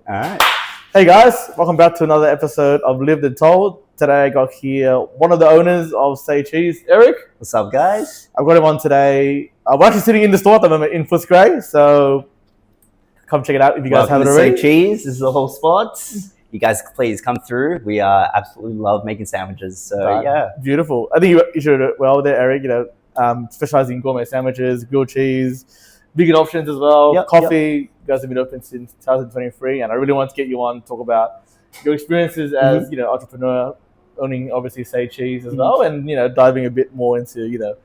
All right. Hey guys, welcome back to another episode of Lived and Told. Today I got here one of the owners of Say Cheese, Erick. What's up, guys? I've got him on today. We're actually sitting in the store at the moment in Footscray, so come check it out if you guys haven't already. Say Cheese. This is the whole spot. You guys, please come through. We absolutely love making sandwiches. So yeah, beautiful. I think you should do well there, Erick. Specializing in gourmet sandwiches, grilled cheese, vegan options as well, coffee. You guys have been open since 2023, and I really want to get you on to talk about your experiences as entrepreneur, owning obviously Say Cheese as well, and diving a bit more into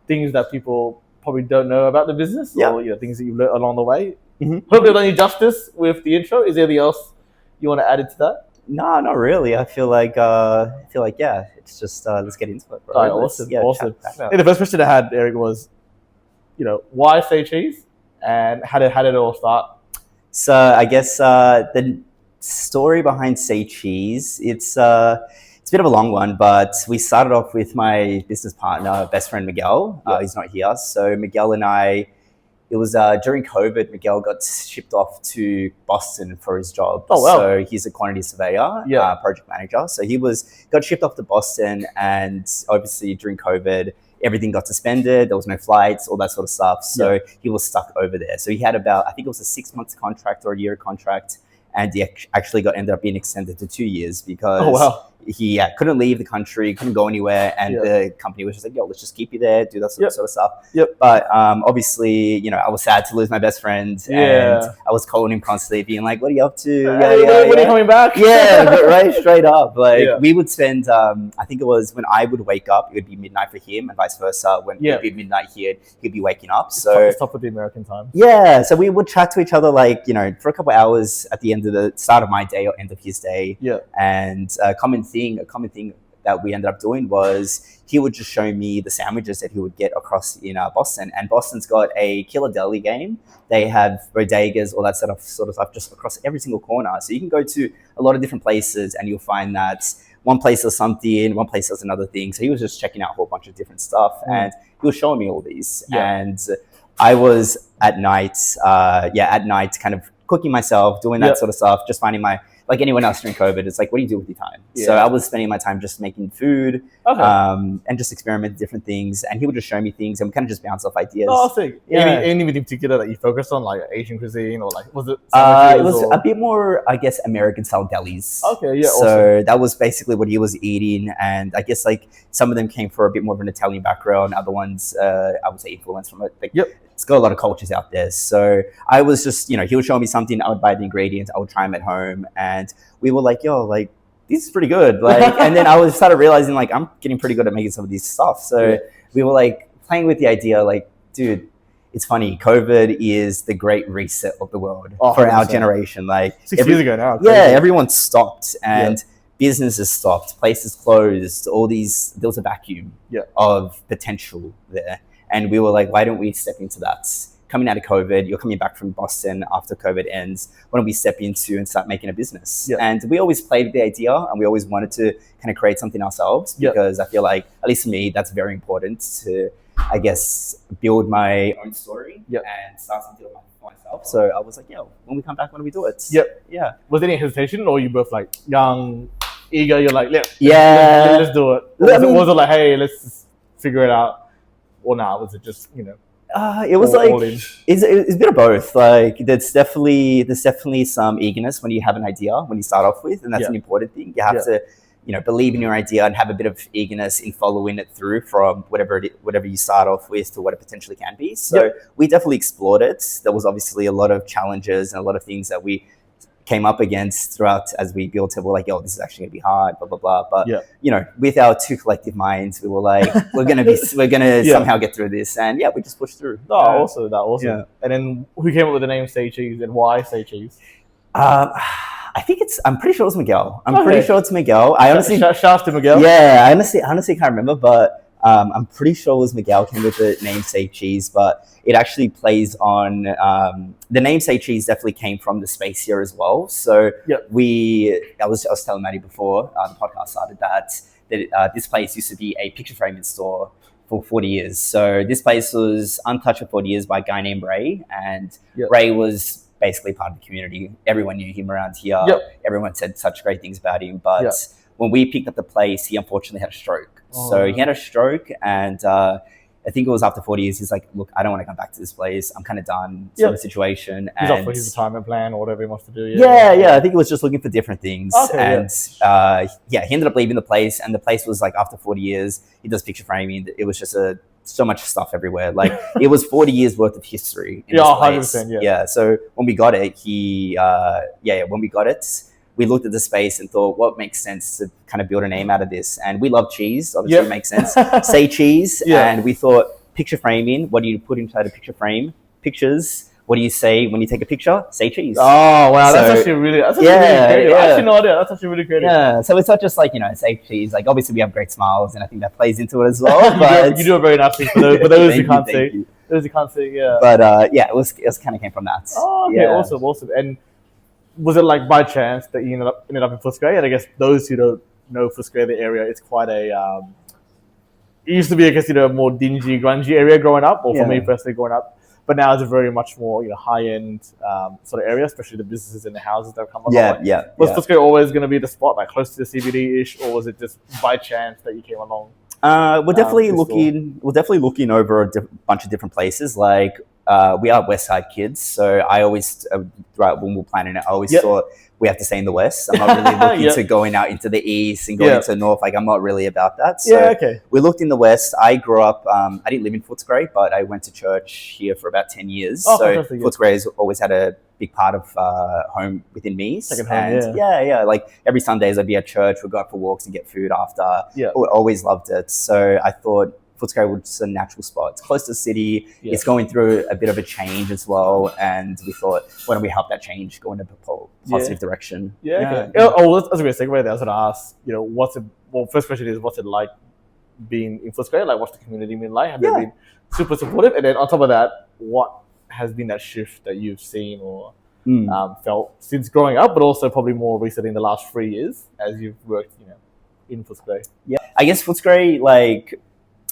things that people probably don't know about the business or things that you've learned along the way. Hopefully, I've done you justice with the intro. Is there anything else you want to add into that? No, not really. I feel like it's just let's get into it, bro. Right, awesome. The first question I had, Erick, was why Say Cheese, and how did it all start? So I guess the story behind Say Cheese, it's a bit of a long one, but we started off with my business partner, best friend Miguel. He's not here, so Miguel and I. It was during COVID. Miguel got shipped off to Boston for his job. Oh wow! So he's a quantity surveyor, project manager. So he got shipped off to Boston, and obviously during COVID, everything got suspended. There was no flights, all that sort of stuff. So he was stuck over there. So he had I think it was a 6 month contract or a year contract, and he actually ended up being extended to 2 years because he couldn't leave the country, couldn't go anywhere, and the company was just like, "Yo, let's just keep you there, do that sort of stuff." But obviously, I was sad to lose my best friend, and I was calling him constantly, being like, "What are you up to? When are you coming back?" But right, straight up. We would spend. I think it was when I would wake up, it would be midnight for him, and vice versa. When it would be midnight here, he'd be waking up. So it's tough with the American time. Yeah, so we would chat to each other for a couple of hours at the end of the start of my day or end of his day. And a common thing that we ended up doing was he would just show me the sandwiches that he would get across in Boston. And Boston's got a killer deli game. They have bodegas, all that sort of stuff just across every single corner. So you can go to a lot of different places and you'll find that one place does something, one place does another thing. So he was just checking out a whole bunch of different stuff and he was showing me all these. And I was at night kind of cooking myself, doing that sort of stuff, just finding like anyone else during COVID, it's like, what do you do with your time? So I was spending my time just making food and just experimenting with different things. And he would just show me things and we kind of just bounce off ideas. Oh, sick. Anything in particular that you focused on, like Asian cuisine or was it it was a bit more, I guess, American style delis. Okay, yeah. So that was basically what he was eating. And I guess like some of them came from a bit more of an Italian background. Other ones, I would say influenced from it. It's got a lot of cultures out there. So I was just, he would show me something, I would buy the ingredients, I would try them at home. And we were like, yo, like, this is pretty good. Like, and then I started realizing like, I'm getting pretty good at making some of these stuff. So we were like playing with the idea, like, dude, it's funny. COVID is the great reset of the world for our generation. Like 6 years ago now. Everyone stopped and businesses stopped, places closed, there was a vacuum of potential there. And we were like, why don't we step into that? Coming out of COVID, you're coming back from Boston after COVID ends. Why don't we step into and start making a business? And we always played with the idea and we always wanted to kind of create something ourselves because I feel like, at least for me, that's very important to, I guess, build my own story and start something for myself. So I was like, when we come back, when do we do it? Was there any hesitation or you both like young, eager, you're like, let's do it? Or was it like, hey, let's just figure it out? Or now was it just it was like it's a bit of both. Like there's definitely some eagerness when you have an idea when you start off with, and that's an important thing. You have to believe in your idea and have a bit of eagerness in following it through from whatever you start off with to what it potentially can be. So we definitely explored it. There was obviously a lot of challenges and a lot of things that we came up against throughout as we built it. We're like, this is actually gonna be hard, blah blah blah. But with our two collective minds, we were like, we're gonna somehow get through this, and we just pushed through. Awesome. And then who came up with the name Say Cheese and why Say Cheese? I'm pretty sure it was Miguel. Pretty sure it's Miguel. I honestly shout out to Miguel. Yeah, I honestly can't remember, but I'm pretty sure it was Miguel came with the name Say Cheese, but it actually plays on the name Say Cheese definitely came from the space here as well. So I was telling Maddie before the podcast started that this place used to be a picture framing store for 40 years. So this place was untouched for 40 years by a guy named Ray, and Ray was basically part of the community. Everyone knew him around here. Everyone said such great things about him. But when we picked up the place, he unfortunately had a stroke. So he had a stroke, and I think it was after 40 years, he's like, look, I don't want to come back to this place. I'm kind of done, sort of situation. He's off for his retirement plan or whatever he wants to do. I think he was just looking for different things. He ended up leaving the place, and the place was like, after 40 years, he does picture framing. It was just so much stuff everywhere. Like, it was 40 years worth of history in this place. 100%, so when we got it, we looked at the space and thought, what makes sense to kind of build a name out of this? And we love cheese. Obviously, it makes sense. Say cheese. And we thought, picture framing. What do you put inside a picture frame? Pictures. What do you say when you take a picture? Say cheese. Oh, wow. That's actually really creative. I actually no idea. That's actually really creative. Yeah. So it's not just like, say cheese. Like, obviously, we have great smiles, and I think that plays into it as well. But you do it very nicely for those who can't see. Those who can't see, But it was kind of came from that. Oh, okay. Awesome. And was it like by chance that you ended up in Footscray? And I guess those who don't know Footscray, the area, it's quite a. It used to be, I guess, a more dingy, grungy area growing up, or for me personally growing up. But now it's a very much more high-end sort of area, especially the businesses and the houses that have come along. Was Footscray always going to be the spot, like close to the CBD-ish, or was it just by chance that you came along? We're definitely looking over a bunch of different places. Like, we are West Side kids, so I always, right when we were planning it, I always thought we have to stay in the West. I'm not really looking to going out into the East and going to the North. Like, I'm not really about that. So we looked in the West. I grew up, I didn't live in Footscray, but I went to church here for about 10 years. So Footscray has always had a big part of home within me. Second home, like every Sundays I'd be at church, we'd go out for walks and get food after. Always loved it. So I thought Footscray was a natural spot. It's close to the city. It's going through a bit of a change as well, and we thought, why don't we help that change go in a positive direction? Oh, that's a great segue there. I was going to ask, first question is, what's it like being in Footscray? Like, what's the community been like? Have they been super supportive? And then on top of that, what has been that shift that you've seen or felt since growing up, but also probably more recently in the last 3 years as you've worked, in Footscray? I guess Footscray, like,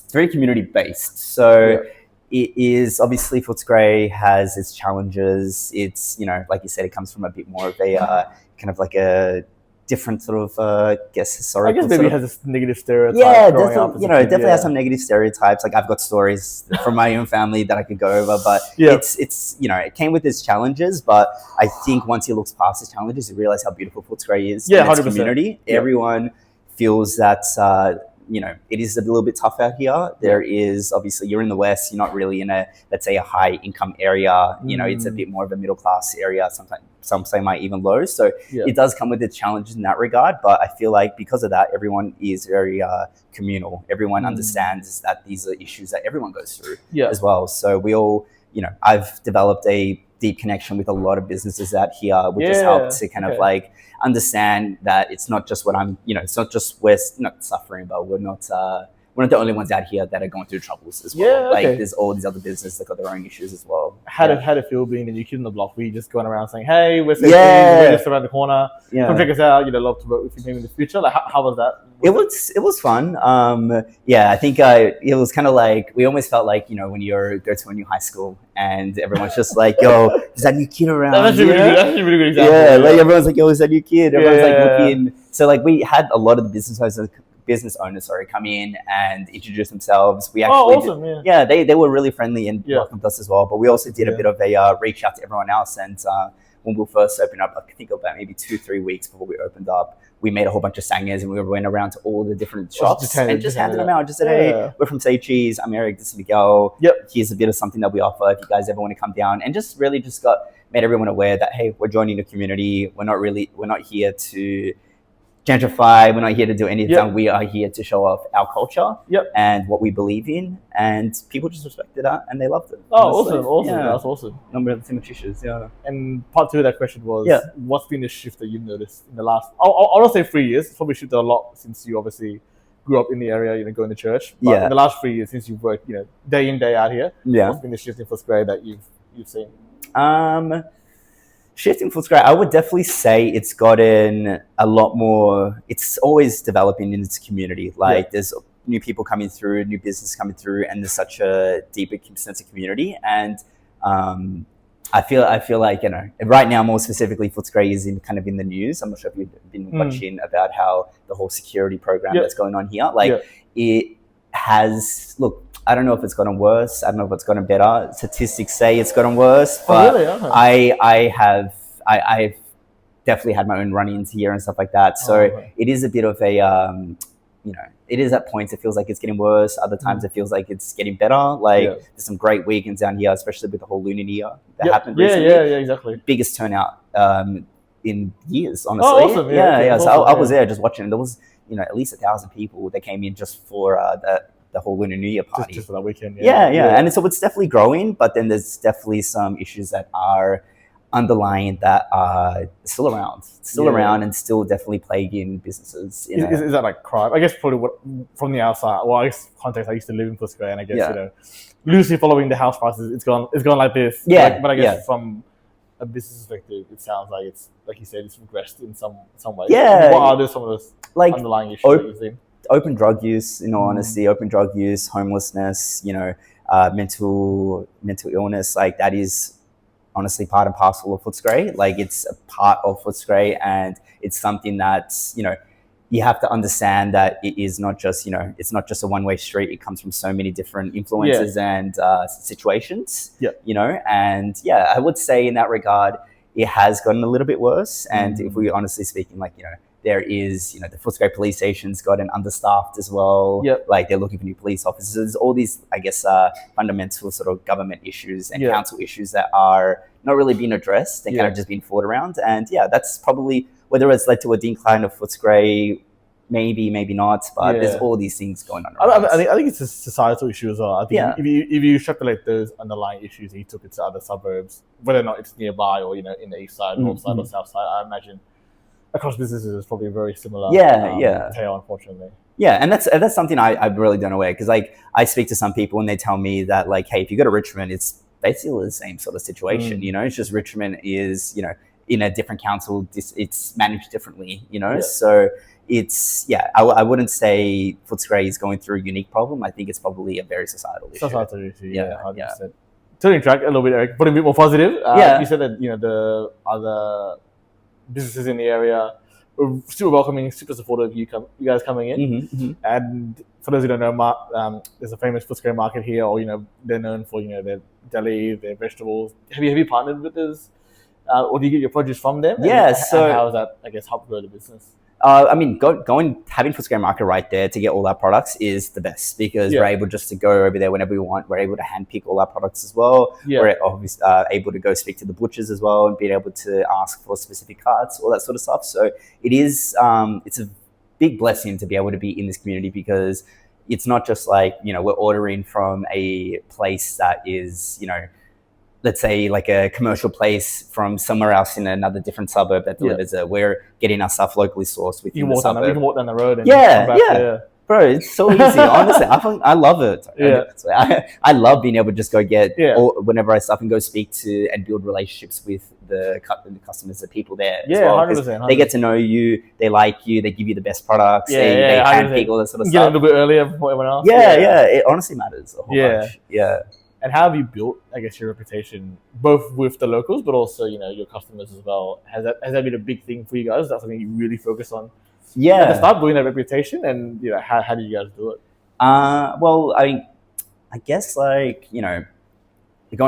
it's very community based. So it is, obviously, Footscray has its challenges. It's, like you said, it comes from a bit more of a kind of like a different sort of, historical. I guess maybe it has a negative stereotype. Definitely has some negative stereotypes. Like, I've got stories from my own family that I could go over, but it's it came with its challenges. But I think once you look past its challenges, you realize how beautiful Footscray is. Yeah, 100%. Its community. Everyone feels that. It is a little bit tough out here. There is, obviously, you're in the West, you're not really in let's say a high income area. It's a bit more of a middle class area. Sometimes some say might even low. So it does come with its challenges in that regard. But I feel like because of that, everyone is very communal. Everyone understands that these are issues that everyone goes through as well. So we all, I've developed a deep connection with a lot of businesses out here, which has helped to kind of like understand that it's not just what I'm, it's not just we're not suffering, but we're not the only ones out here that are going through troubles as well. Like, there's all these other businesses that got their own issues as well. How did it feel being the new kid on the block? Were you just going around saying, hey, we're we're just around the corner, come check us out, love to work with you maybe in the future? Like, how was that? It was fun. I think it was kind of like, we almost felt like, when you go to a new high school and everyone's just like, yo, is that new kid around? That's actually really good example. Yeah, like everyone's like, yo, is that new kid? Everyone's like looking. So like, we had a lot of the business owners come in and introduce themselves. We actually they were really friendly and welcomed us as well. But we also did a bit of a reach out to everyone else. And when we first opened up, I think about maybe 2-3 weeks before we opened up, we made a whole bunch of sangers and we went around to all the different shops and just handed them out. Just said, hey, we're from Say Cheese. I'm Erick. This is Miguel. Here's a bit of something that we offer if you guys ever want to come down. And just really made everyone aware that, hey, we're joining the community. We're not here to gentrify. We're not here to do anything. We are here to show off our culture and what we believe in. And people just respected that and they loved it. Oh, awesome. That's awesome. Number of too much issues, And part two of that question was, what's been the shift that you've noticed in the last, I'll not say 3 years, it's probably shifted a lot since you obviously grew up in the area, going to church. But in the last 3 years, since you've worked, day in, day out here, what's been the shift in Footscray that you've seen? Shift in Footscray, I would definitely say it's gotten a lot more, it's always developing in its community. Like there's new people coming through, new business coming through, and there's such a deeper sense of community. And I feel like, right now, more specifically, Footscray is in the news. I'm not sure if you've been watching about how the whole security program that's going on here. It has, look, I don't know if it's gotten worse. I don't know if it's gotten better. Statistics say it's gotten worse, but really? Okay. I've definitely had my own run-ins here and stuff like that. So it is a bit of a, it is at points it feels like it's getting worse. Other times it feels like it's getting better. There's some great weekends down here, especially with the whole Lunar New Year that happened recently. Yeah, exactly. Biggest turnout in years, honestly. Oh, awesome. Yeah. Awesome, so I was there just watching. There was, at least 1,000 people that came in just for the whole Lunar New Year party. Just for that weekend. Yeah. And so it's definitely growing, but then there's definitely some issues that are underlying that are still around and still definitely plaguing businesses. Is that like crime? I guess probably from the outside. Well, I guess context. I used to live in Footscray, and I guess loosely following the house prices, it's gone like this. Yeah, but I guess from a business perspective, it sounds like it's, like you said, it's regressed in some ways. Yeah. What are some of the underlying issues that you've seen? Open drug use, in all honesty, homelessness, mental illness, that is honestly part and parcel of Footscray. It's a part of Footscray, and it's something that, you have to understand that it is not just, it's not just a one-way street. It comes from so many different influences and situations, and I would say in that regard, it has gotten a little bit worse. And if we're honestly speaking, there is, the Footscray police station's gotten understaffed as well. They're looking for new police officers. There's all these, I guess, fundamental sort of government issues and council issues that are not really being addressed and kind of just being fought around. And that's probably, whether it's led to a decline of Footscray, maybe not, but there's all these things going on. I think it's a societal issue as well. I think if you extrapolate those underlying issues and you took it to other suburbs, whether or not it's nearby or, in the east side, north side or south side, I imagine across businesses is probably a very similar tale, unfortunately. Yeah, and that's something I really don't know where, because I speak to some people and they tell me that hey, if you go to Richmond, it's basically the same sort of situation. It's just Richmond is in a different council, it's managed differently. So it's I wouldn't say Footscray is going through a unique problem. I think it's probably a very societal issue. Yeah, 100%. Turning track a little bit, Eric, but a bit more positive. You said that the other businesses in the area were super welcoming, super supportive of you guys coming in. And for those who don't know, there's a famous Footscray market here, or they're known for their deli, their vegetables. Have you partnered with this, or do you get your produce from them? And how has that, I guess, helped grow the business? Having Footscray Market right there to get all our products is the best, because we're able just to go over there whenever we want. We're able to handpick all our products as well. We're obviously able to go speak to the butchers as well and being able to ask for specific cuts, all that sort of stuff. So it is, it's a big blessing to be able to be in this community, because it's not just we're ordering from a place that is, let's say a commercial place from somewhere else in another different suburb that delivers it. We're getting our stuff locally sourced within the suburb. You can walk down the road and come back. Bro, it's so easy. Honestly, I love it. I love being able to just go get whenever I stop and go speak to and build relationships with the customers, the people there. As well, 100%. They get to know you, they like you, they give you the best products, they handpick all that sort of stuff. Get a little bit earlier before everyone else. It honestly matters a whole bunch. And how have you built, I guess, your reputation, both with the locals, but also, your customers as well? Has that been a big thing for you guys? Is that something you really focus on? At the start, building that reputation, and how do you guys do it? Well, I guess going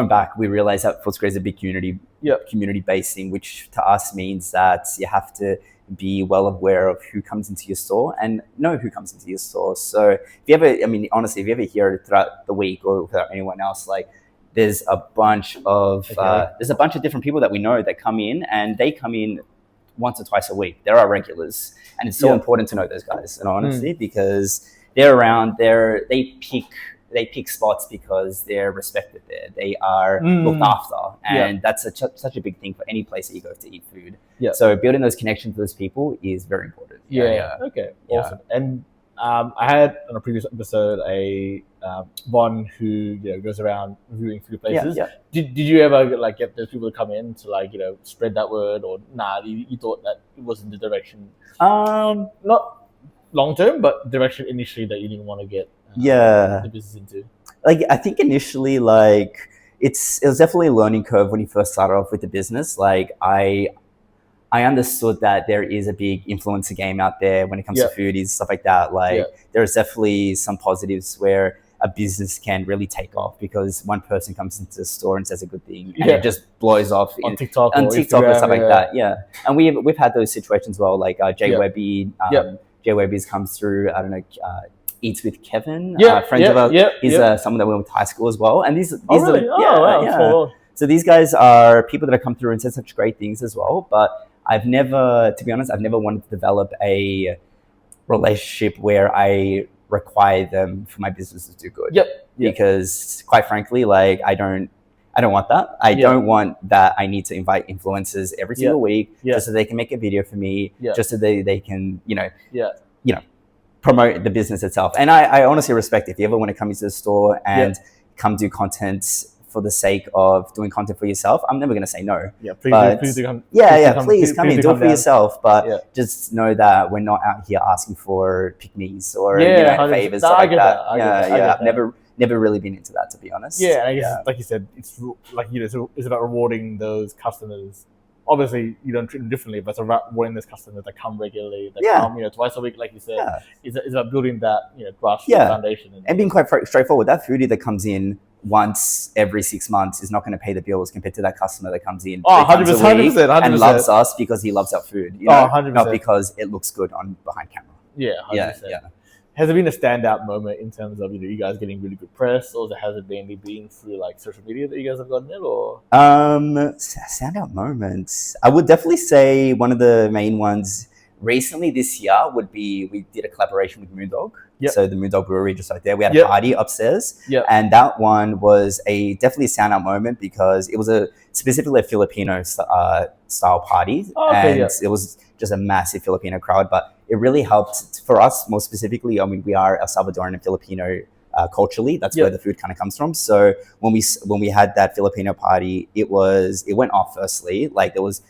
back, we realized that Footscray is a big community-based thing, which to us means that you have to be well aware of who comes into your store and know who comes into your store. So if you ever, honestly, if you ever hear it throughout the week or without anyone else, there's a bunch of different people that we know that come in, and they come in once or twice a week. They're our regulars, and it's so important to know those guys, honestly, because they're around. They pick spots because they're respected there. They are looked after, and that's such a big thing for any place that you go to eat food. So building those connections with those people is very important. Okay. Awesome. And I had on a previous episode one who goes around reviewing food places. Did you ever get those people to come in to spread that word, or you thought that it wasn't the direction? Not long term, but direction initially that you didn't want to get the business into. I think initially it was definitely a learning curve when you first started off with the business. Like I understood that there is a big influencer game out there when it comes to foodies, stuff like that. Like there's definitely some positives where a business can really take off because one person comes into the store and says a good thing and it just blows off on TikTok or stuff like that. Yeah, and we've had those situations well. Like Jay Webby, Jay Webby's comes through. I don't know. Eats with Kevin, friends of ours. He's someone that we went to high school as well. And these wow. So these guys are people that have come through and said such great things as well. But to be honest, I've never wanted to develop a relationship where I require them for my business to do good. Because quite frankly, like I don't want that. I don't want that I need to invite influencers every single week just so they can make a video for me, just so they can, you know, promote the business itself. And I honestly respect if you ever want to come into the store and come do content for the sake of doing content for yourself, I'm never going to say no. Please do come. Please come in, do it for yourself. But just know that we're not out here asking for pick-me's or favors, stuff like that. I've never really been into that, to be honest. And I guess, like you said, it's like, you know, it's about rewarding those customers. Obviously, you don't treat them differently, but it's about rewarding those customers that come regularly, that come, you know, twice a week, like you said. It's about building that, you know, grassroots foundation. And being quite straightforward, that foodie that comes in once every 6 months is not going to pay the bills compared to that customer that comes in 100%, and loves us because he loves our food. You know? 100%. Not because it looks good behind camera. 100%. Has there been a standout moment in terms of, you know, you guys getting really good press, or has it mainly been through like social media that you guys have gotten it, or? Standout moments. I would definitely say one of the main ones recently this year would be we did a collaboration with Moondog. So the Moondog Brewery just right there. We had a party upstairs, and that one was definitely a standout moment because it was specifically a Filipino style party, it was just a massive Filipino crowd, but it really helped for us more specifically. I mean, we are El Salvadoran and Filipino culturally. That's where the food kind of comes from. So when we had that Filipino party, it went off. Firstly, like there was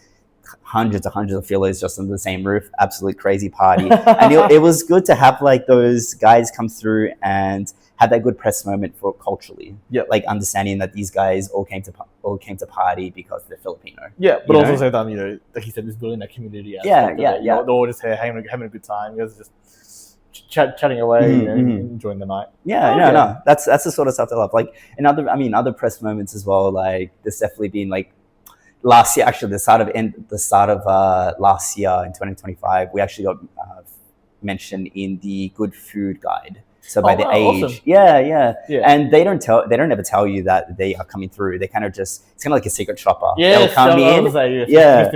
hundreds of Filos just under the same roof. Absolute crazy party, and it was good to have like those guys come through and have that good press moment for culturally. Like understanding that these guys all came to party because they're Filipino. But also say that, you know, like you said, just building that community. They're all just here having a good time. You guys are just chatting away, you know, enjoying the night. No, that's the sort of stuff I love. Like other press moments as well. Like there's definitely been like last year, actually the start of last year in 2025, we actually got mentioned in the Good Food Guide. So by the age, awesome. And they don't ever tell you that they are coming through. They kind of it's kind of like a secret shopper. They'll come in,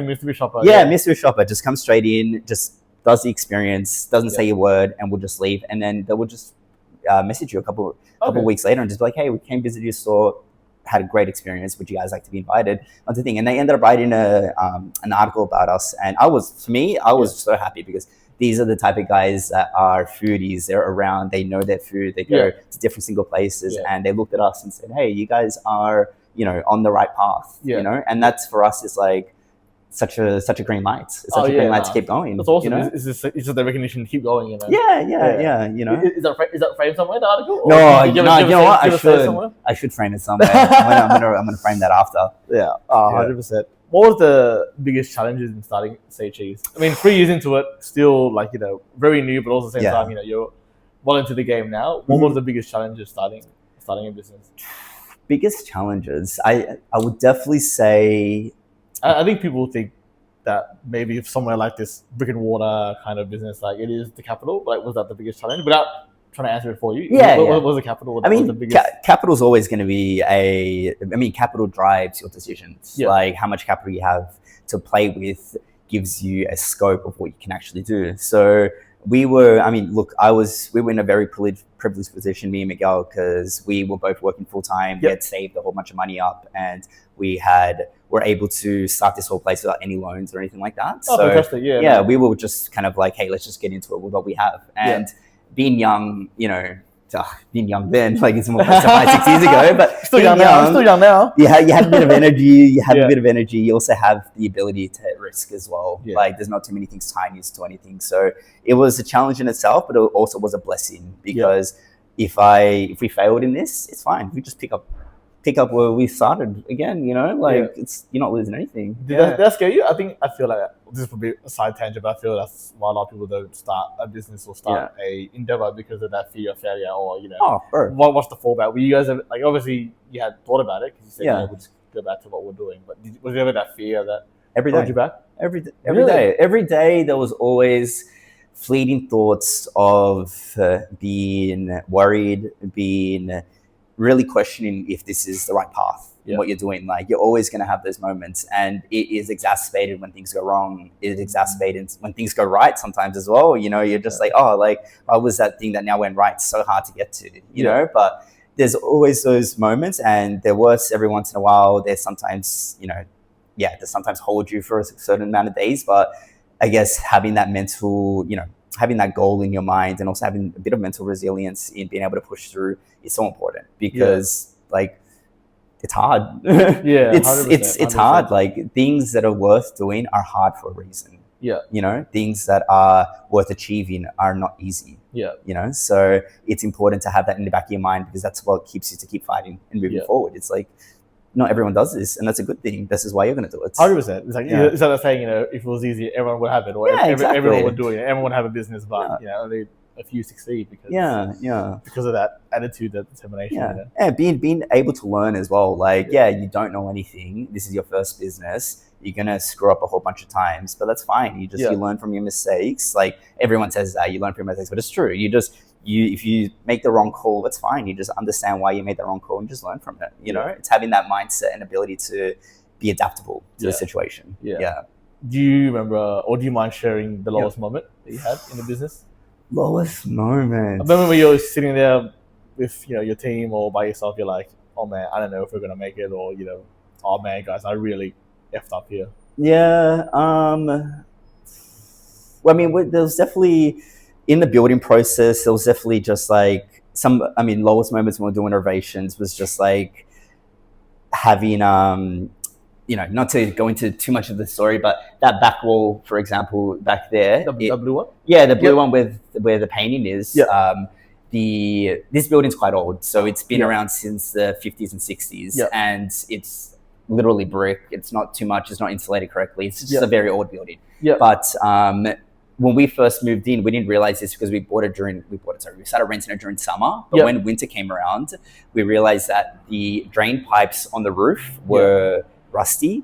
mystery shopper. Mystery shopper just comes straight in, just does the experience, doesn't say a word, and will just leave. And then they will just message you a couple weeks later and just be like, hey, we came visit your store, had a great experience. Would you guys like to be invited on the thing? And they ended up writing an article about us, and I was so happy because these are the type of guys that are foodies. They're around, they know their food, they go to different single places, and they looked at us and said, hey, you guys are, you know, on the right path, you know? And that's, for us, is like such a green light. It's such a green light to keep going. That's awesome. You know? It's just the recognition to keep going, you know? You know? Is that framed somewhere, the article? Or no, you know what? I should frame it somewhere. I'm gonna frame that after. 100%. What was the biggest challenges in starting Say Cheese? I mean, 3 years into it, still like, you know, very new, but also at the same time, you know, you're well into the game now. What was the biggest challenges starting a business? Biggest challenges, I would definitely say. I think people think that maybe if somewhere like this brick and mortar kind of business, like it is the capital, like was that the biggest challenge? Without trying to answer it for you, what was the capital? Capital's always going to be capital drives your decisions. Like how much capital you have to play with gives you a scope of what you can actually do. So we were in a very privileged position, me and Miguel, because we were both working full time. We had saved a whole bunch of money up, and were able to start this whole place without any loans or anything like that. Fantastic. We were just kind of like, hey, let's just get into it with what we have. And being young, you know, being young then, like it's more like 6 years ago, but still young now. You had a bit of energy. You also have the ability to risk as well. Like there's not too many things tying you to anything. So it was a challenge in itself, but it also was a blessing because if we failed in this, it's fine. We just pick up pick up where we started again. You know, like you're not losing anything. Did that scare you? I feel like this would be a side tangent, but I feel that's why a lot of people don't start a business or start a endeavor because of that fear of failure, or what's the fallback? Were you guys ever, like, obviously you had thought about it because you said we'll just go back to what we're doing, but was there ever that fear that held you back? Every day there was always fleeting thoughts of being worried, being really questioning if this is the right path in what you're doing. Like, you're always going to have those moments, and it is exacerbated when things go wrong. It is exacerbated when things go right sometimes as well. You know, you're just like, oh, like, why was that thing that now went right so hard to get to, you know? But there's always those moments, and they're worse every once in a while. There's sometimes, they sometimes hold you for a certain amount of days, but I guess having that mental, having that goal in your mind, and also having a bit of mental resilience in being able to push through is so important, because like, it's hard. It's hard. Like, things that are worth doing are hard for a reason. Things that are worth achieving are not easy. So it's important to have that in the back of your mind, because that's what keeps you to keep fighting and moving forward. It's like, not everyone does this, and that's a good thing. This is why you're going to do it. 100%. It's like, it's like saying, if it was easy, everyone would have it, or everyone would do it. Everyone would have a business, but only a few succeed because because of that attitude, that determination. Being able to learn as well. Like, you don't know anything. This is your first business. You're gonna screw up a whole bunch of times, but that's fine. You learn from your mistakes. Like, everyone says that you learn from your mistakes, but it's true. If you make the wrong call, that's fine. You just understand why you made the wrong call and just learn from it. It's having that mindset and ability to be adaptable to the situation. Do you remember, or do you mind sharing the lowest moment that you had in the business? Lowest moment. I remember when you're sitting there with your team or by yourself. You're like, oh man, I don't know if we're gonna make it, or oh man, guys, I really effed up here. Well, I mean, there was definitely, in the building process, there was definitely just like lowest moments when we were doing renovations was just like having, not to go into too much of the story, but that back wall, for example, back there. The blue one? Yeah, the blue one where the painting is. This building's quite old, so it's been around since the 50s and 60s, and it's literally brick. It's not too much. It's not insulated correctly. It's just a very old building. But when we first moved in, we didn't realize this because we started renting it during summer. But when winter came around, we realized that the drain pipes on the roof were rusty.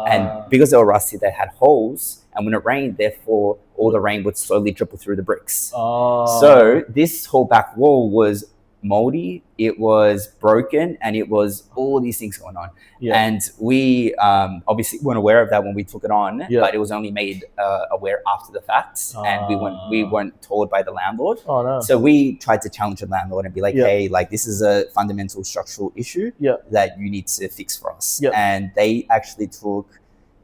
And because they were rusty, they had holes. And when it rained, therefore, all the rain would slowly dribble through the bricks. So this whole back wall was moldy, it was broken, and it was all these things going on. And we obviously weren't aware of that when we took it on, but it was only made aware after the fact, and we weren't told by the landlord. So we tried to challenge the landlord and be like, hey, like, this is a fundamental structural issue that you need to fix for us. And they actually took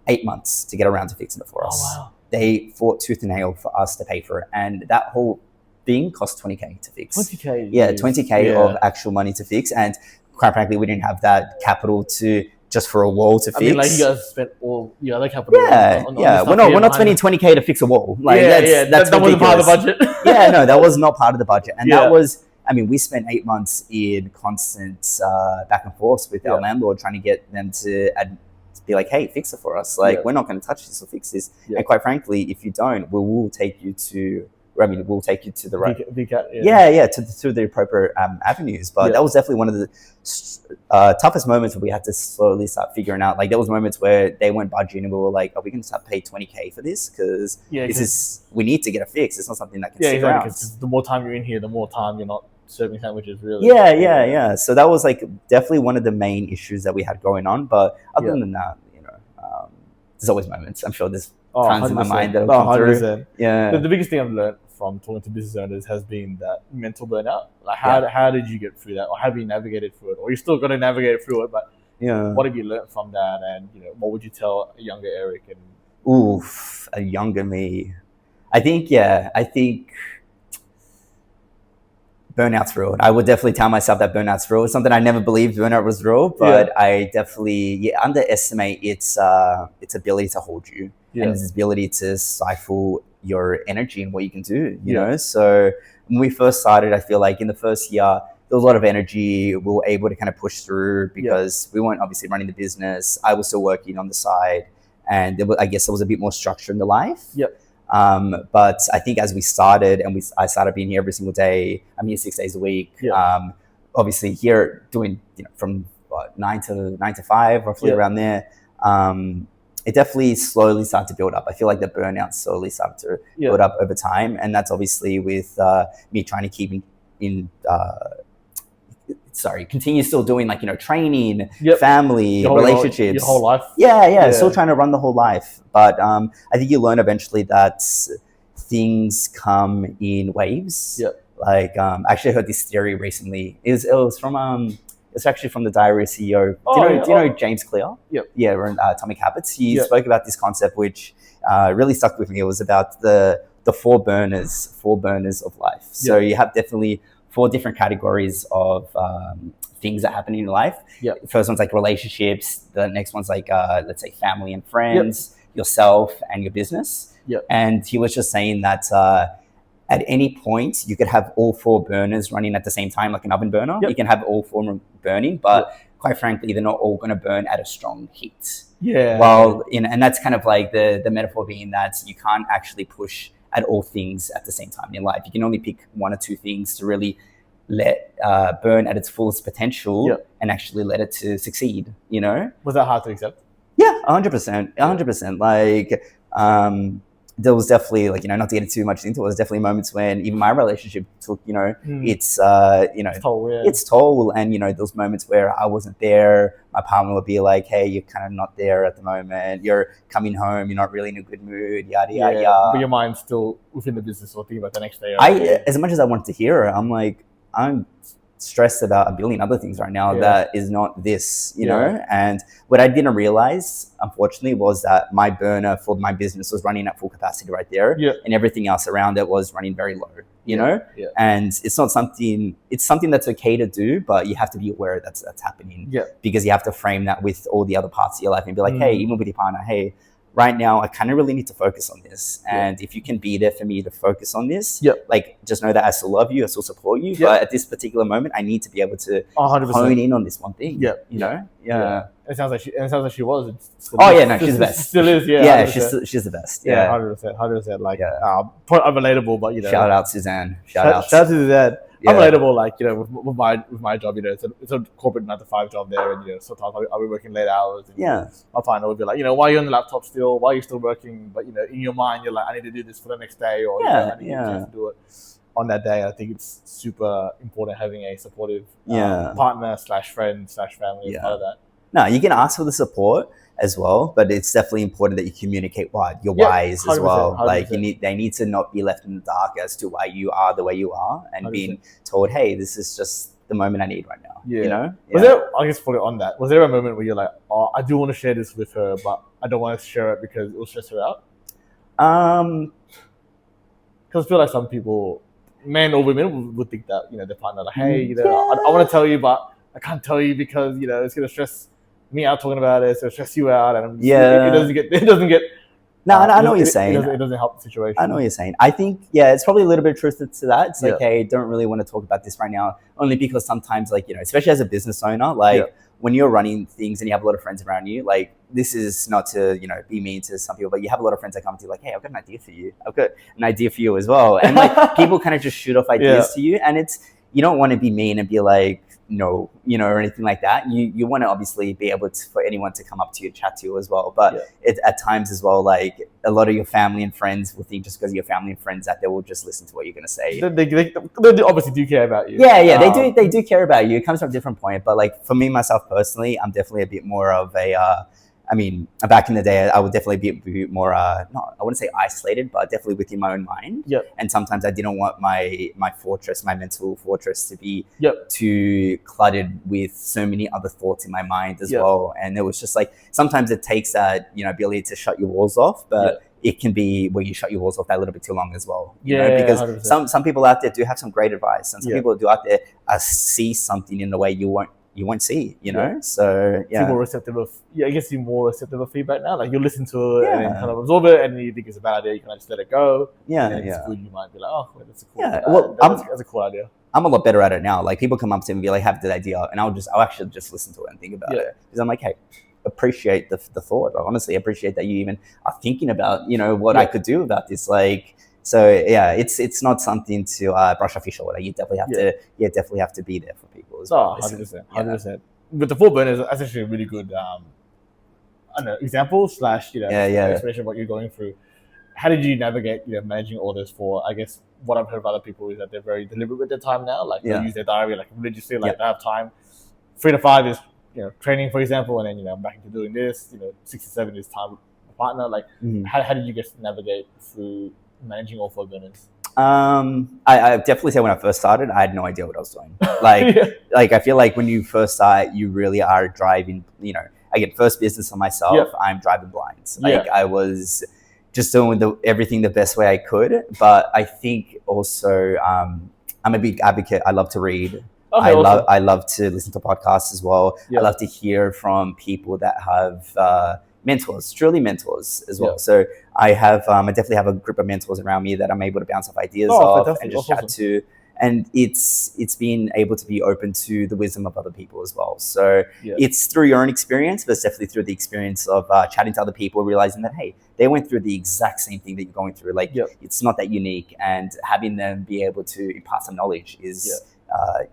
8 months to get around to fixing it for us. They fought tooth and nail for us to pay for it, and that whole thing cost 20k to fix. 20k? Yeah, 20k of actual money to fix, and quite frankly, we didn't have that capital just for a wall to fix. I mean, like, you guys spent all other capital. We're not spending 20k to fix a wall. Like, that's that wasn't part of the budget. No, that was not part of the budget, and that was. I mean, we spent 8 months in constant back and forth with our landlord, trying to get them to be like, hey, fix it for us. Like, we're not going to touch this or fix this. And quite frankly, if you don't, we will take you to. We'll take you to the right, to the appropriate avenues. But that was definitely one of the toughest moments where we had to slowly start figuring out. Like, there was moments where they weren't budging, and we were like, "Are we going to start pay 20k for this? Because we need to get a fix. It's not something that can stick around." Because the more time you're in here, the more time you're not serving sandwiches. Really. So that was like definitely one of the main issues that we had going on. But other than that, there's always moments. I'm sure there's tons in my mind that will come through. The biggest thing I've learned from talking to business owners has been that mental burnout. Like, how did you get through that, or have you navigated through it, or you still got to navigate through it? But what have you learned from that, and what would you tell a younger Erick? And a younger me, I think burnout's real. I would definitely tell myself that burnout's real. It's something I never believed burnout was real, but I definitely underestimate its ability to hold you and its ability to stifle your energy and what you can do. You know. So when we first started, I feel like in the first year, there was a lot of energy. We were able to kind of push through because we weren't obviously running the business. I was still working on the side, and I guess there was a bit more structure in the life. But I think as we started and I started being here every single day. I'm here 6 days a week. Obviously here doing from 9 to 5, roughly around there. It definitely slowly started to build up. I feel like the burnout slowly started to build up over time, and that's obviously with me trying to keep continue still doing training, family, relationships, your whole life. Still trying to run the whole life. But I think you learn eventually that things come in waves. I actually heard this theory recently. It's actually from the Diary of CEO. Do you know James Clear? We're in Atomic Habits. He spoke about this concept, which really stuck with me. It was about the four burners of life. So you have definitely 4 different categories of things that happen in your life. The first one's like relationships. The next one's like, let's say, family and friends, yourself, and your business. And he was just saying that at any point, you could have all 4 burners running at the same time, like an oven burner. You can have all 4 burning, but quite frankly, they're not all going to burn at a strong heat. And that's kind of like the metaphor being that you can't actually push at all things at the same time in life. You can only pick 1 or 2 things to really let burn at its fullest potential and actually let it to succeed, Was that hard to accept? 100%. There was definitely not to get too much into it, was definitely moments when even my relationship took, its toll. And, those moments where I wasn't there, my partner would be like, hey, you're kind of not there at the moment. You're coming home. You're not really in a good mood, yada, yada, yada. But your mind's still within the business or thinking about the next day. As much as I wanted to hear it, I'm like, I'm stressed about a billion other things right now that is not this, you know? And what I didn't realize, unfortunately, was that my burner for my business was running at full capacity right there. And everything else around it was running very low, you know? And it's something that's okay to do, but you have to be aware that's happening. Because you have to frame that with all the other parts of your life and be like, hey, even with your partner, hey, right now, I kind of really need to focus on this. And if you can be there for me to focus on this, just know that I still love you, I still support you. But at this particular moment, I need to be able to 100%. hone in on this one thing. You know? It sounds like she was. She's the best. Still is, she's the best. 100%. Like, unrelatable, but shout out Suzanne. Shout out to Suzanne. Unrelatable, like, with my job, it's a corporate 9 to 5 job there, and sometimes I'll be working late hours. And, I'll find out, be like, why are you on the laptop still? Why are you still working? But in your mind, you're like, I need to do this for the next day, or I need to do it on that day. I think it's super important having a supportive partner / friend / family as part of that. No, you can ask for the support as well, but it's definitely important that you communicate your whys as well. 100%. Like they need to not be left in the dark as to why you are the way you are, and 100%. Being told, hey, this is just the moment I need right now. Was there, I guess, put it on that, was there a moment where you're like, oh, I do want to share this with her, but I don't want to share it because it will stress her out? Because I feel like some people, men or women, would think that their partner, like, hey, I want to tell you, but I can't tell you because it's gonna stress me out talking about it, so stress you out, and it doesn't get. No, I know what you're saying. It doesn't help the situation. I know what you're saying. I think, it's probably a little bit of truth to that. It's like, hey, don't really want to talk about this right now, only because sometimes, especially as a business owner, when you're running things and you have a lot of friends around you, like, this is not to, be mean to some people, but you have a lot of friends that come to you like, hey, I've got an idea for you. I've got an idea for you as well. And people kind of just shoot off ideas to you, and you don't want to be mean and be like, no, or anything like that. You want to obviously be able to, for anyone to come up to you and chat to you as well. But at times as well, like, a lot of your family and friends will think just because your family and friends that they will just listen to what you're going to say. They obviously do care about you. They do care about you. It comes from a different point. But like, for me, myself personally, I'm definitely a bit more of a, back in the day, I would definitely be more, I wouldn't say isolated, but definitely within my own mind. And sometimes I didn't want my mental fortress to be too cluttered with so many other thoughts in my mind as well. And it was just like, sometimes it takes that, ability to shut your walls off, but it can be where you shut your walls off that little bit too long as well. Because 100%. Some people out there do have some great advice, and some people do out there see something in the way you won't see, So you're more receptive of feedback now. Like, you listen to it and then kind of absorb it, and you think it's a bad idea, you can just let it go. And it's good. You might be like, oh, that's a cool idea. Well, that's a cool idea. I'm a lot better at it now. Like people come up to me and be like, have that idea, and I'll actually just listen to it and think about it, because I'm like, hey, appreciate the thought. I honestly appreciate that you even are thinking about, what I could do about this. Like, so yeah, it's not something to brush off your shoulder. You definitely have to be there for people as well. 100%. With the 4 burners, that's actually a really good, I don't know, example / explanation of what you're going through. How did you navigate, managing orders for, I guess, what I've heard of other people is that they're very deliberate with their time now. Like, they use their diary, like, religiously, like, they have time. 3 to 5 is, training, for example, and then, I'm back into doing this. 6 to 7 is time with my partner. Like, how did you guys navigate through managing all 4 burners? I definitely say when I first started, I had no idea what I was doing. Like, like I feel like when you first start, you really are driving, again, first business on myself, I'm driving blind. Like I was just doing everything the best way I could. But I think also, I'm a big advocate. I love to read. I love to listen to podcasts as well. I love to hear from people that have, mentors, truly mentors as well. So I definitely have a group of mentors around me that I'm able to bounce off ideas off and just chat to. And it's been able to be open to the wisdom of other people as well. So it's through your own experience, but it's definitely through the experience of chatting to other people, realizing that, hey, they went through the exact same thing that you're going through. Like it's not that unique, and having them be able to impart some knowledge is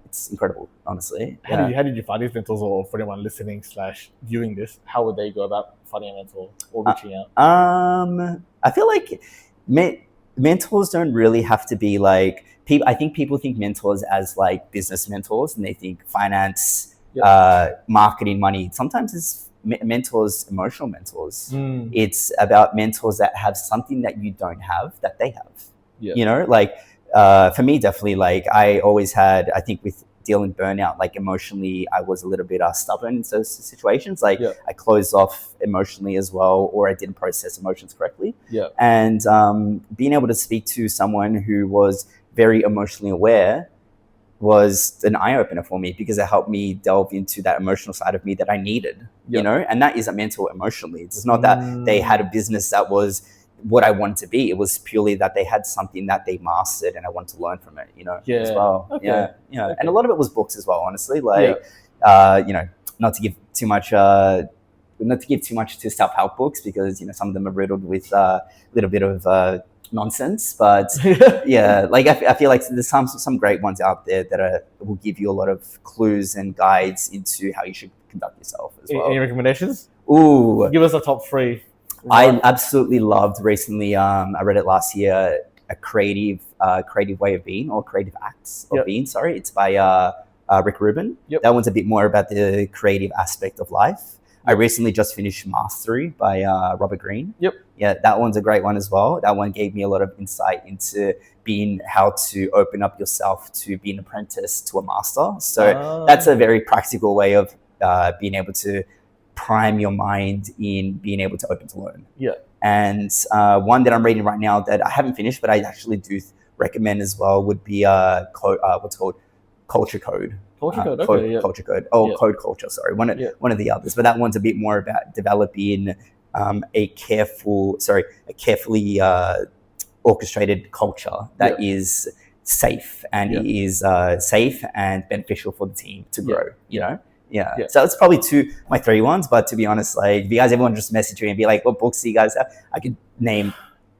it's incredible, honestly. How did you find these mentors, or for anyone listening / viewing this, how would they go about finding a mentor or reaching out? I feel like mentors don't really have to be like people. I think people think mentors as like business mentors, and they think finance, marketing, money. Sometimes it's mentors, emotional mentors. It's about mentors that have something that you don't have that they have. Like. For me, definitely, like I always had, I think with dealing burnout, like emotionally, I was a little bit stubborn in those situations. Like I closed off emotionally as well, or I didn't process emotions correctly. And being able to speak to someone who was very emotionally aware was an eye-opener for me, because it helped me delve into that emotional side of me that I needed, and that is a mentor emotionally. It's not that they had a business that was what I wanted to be. It was purely that they had something that they mastered, and I wanted to learn from it, as well. Okay. And a lot of it was books as well, honestly. Like, not to give too much to self-help books, because some of them are riddled with a little bit of nonsense. But like I feel like there's some great ones out there that will give you a lot of clues and guides into how you should conduct yourself as well. Any recommendations? Ooh, give us a top 3. I absolutely loved recently. I read it last year. A creative way of being, or creative acts of being. Sorry, it's by Rick Rubin. That one's a bit more about the creative aspect of life. I recently just finished Mastery by Robert Greene. Yeah, that one's a great one as well. That one gave me a lot of insight into how to open up yourself to be an apprentice to a master. So that's a very practical way of being able to prime your mind in being able to open to learn. And one that I'm reading right now that I haven't finished, but I actually do recommend as well, would be what's called Culture Code. Culture Code. Code Culture. Sorry, one of the others. But that one's a bit more about developing a carefully orchestrated culture that is safe and beneficial for the team to grow. So it's probably my 3 ones. But to be honest, like, if you guys everyone just message me and be like, what books do you guys have? I could name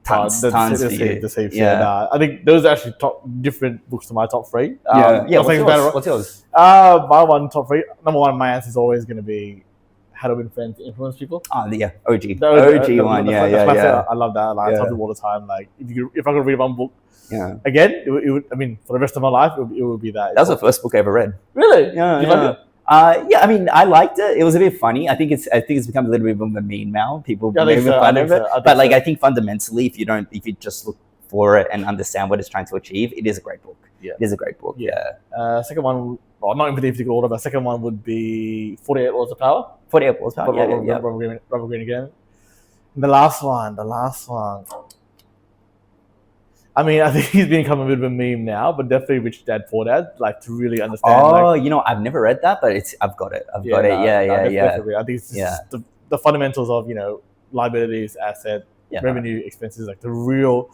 tons for you. I think those are actually different books to my top 3. What's yours? My one top 3. Number 1, my answer is always going to be How to Win Friends, Influence People. OG one. I love that. Like, I tell people all the time, like, if I could read one book again, it would, I mean, for the rest of my life, it would be that. That was the first book I ever read. Really? Yeah. You loved it? I mean, I liked it. It was a bit funny. I think it's become a little bit of a meme now. People make fun of it. But like, I think fundamentally, if you just look for it and understand what it's trying to achieve, it is a great book. It is a great book. Second one, well, not in particular order, but second one would be 48 Laws of Power. 48 Laws of Power. Robert Greene again. And the last one. I mean, I think he's become a bit of a meme now, but definitely Rich Dad Poor Dad, like, to really understand. I've never read that, but I've got it. Definitely. I think it's just the fundamentals of, liabilities, asset, revenue, expenses, like the real,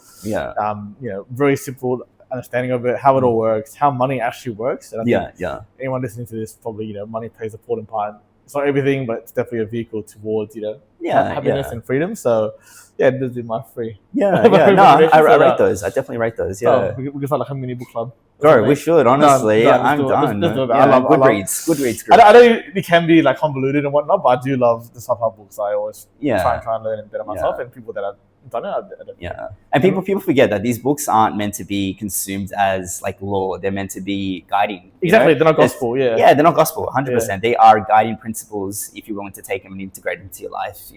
very simple understanding of it, how it all works, how money actually works. And I think yeah. anyone listening to this probably, money plays an important part. It's not everything, but it's definitely a vehicle towards, happiness and freedom. So, this is my free. Yeah. No, I rate those. I definitely rate those. Yeah. Oh, we can start like a mini book club. Bro, we should, honestly. I'm done. Let's do it. I love Goodreads. I know it can be like convoluted and whatnot, but I do love the self-help books. I always try and learn and better myself, and people that have done it. Yeah. And people forget that these books aren't meant to be consumed as like law. They're meant to be guiding. Exactly. They're not gospel. Yeah, they're not gospel. 100%. They are guiding principles if you're willing to take them and integrate them into your life.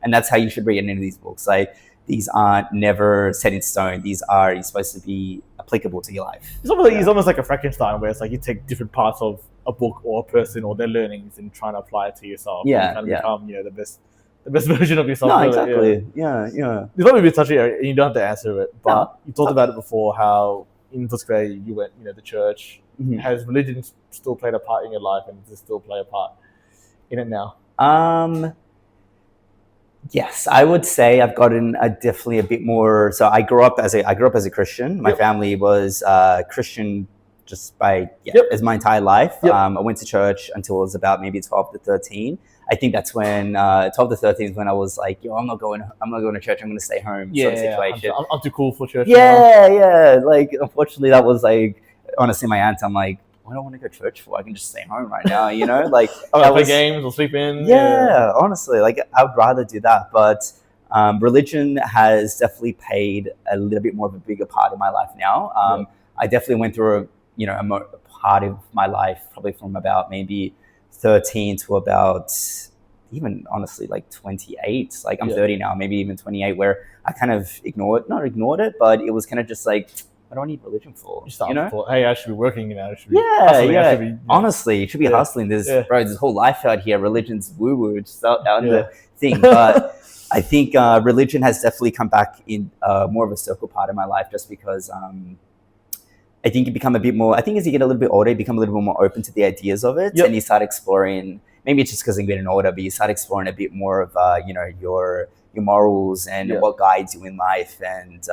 And that's how you should read any of these books. Like, these aren't never set in stone. These are supposed to be applicable to your life. It's almost like a Frankenstein, where it's like you take different parts of a book or a person or their learnings and try and apply it to yourself. Yeah, and become the best version of yourself. No, exactly. Yeah. It's probably a bit touchy, and you don't have to answer it, but you talked about it before, how in Footscray you went, the church. Mm-hmm. Has religion still played a part in your life, and does it still play a part in it now? Yes, I would say I've gotten definitely a bit more. So I grew up as a Christian. My family was Christian just as my entire life. I went to church until I was about maybe 12 to 13. I think that's when 12 to 13 is when I was like, I'm not going to church. I'm going to stay home. Sort of situation. I'm too cool for church. Yeah. Like, unfortunately, that was like, honestly, my aunt. I'm like, I don't want to go to church for. I can just stay home right now, like play games or sleep in. Yeah, honestly, like I would rather do that. But religion has definitely played a little bit more of a bigger part in my life now. I definitely went through a part of my life probably from about maybe 13 to about even honestly like 28. Like I'm 30 now, maybe even 28, where I kind of not ignored it, but it was kind of just like, I don't need religion for. Hey, I should be working, I should be hustling. Honestly, you should be hustling. There's this whole life out here. Religion's woo-woo, just out the thing. But I think religion has definitely come back in more of a circle part of my life, just because I think you become a bit more. I think as you get a little bit older, you become a little bit more open to the ideas of it, and you start exploring. Maybe it's just because you're getting older, but you start exploring a bit more of your morals and what guides you in life. And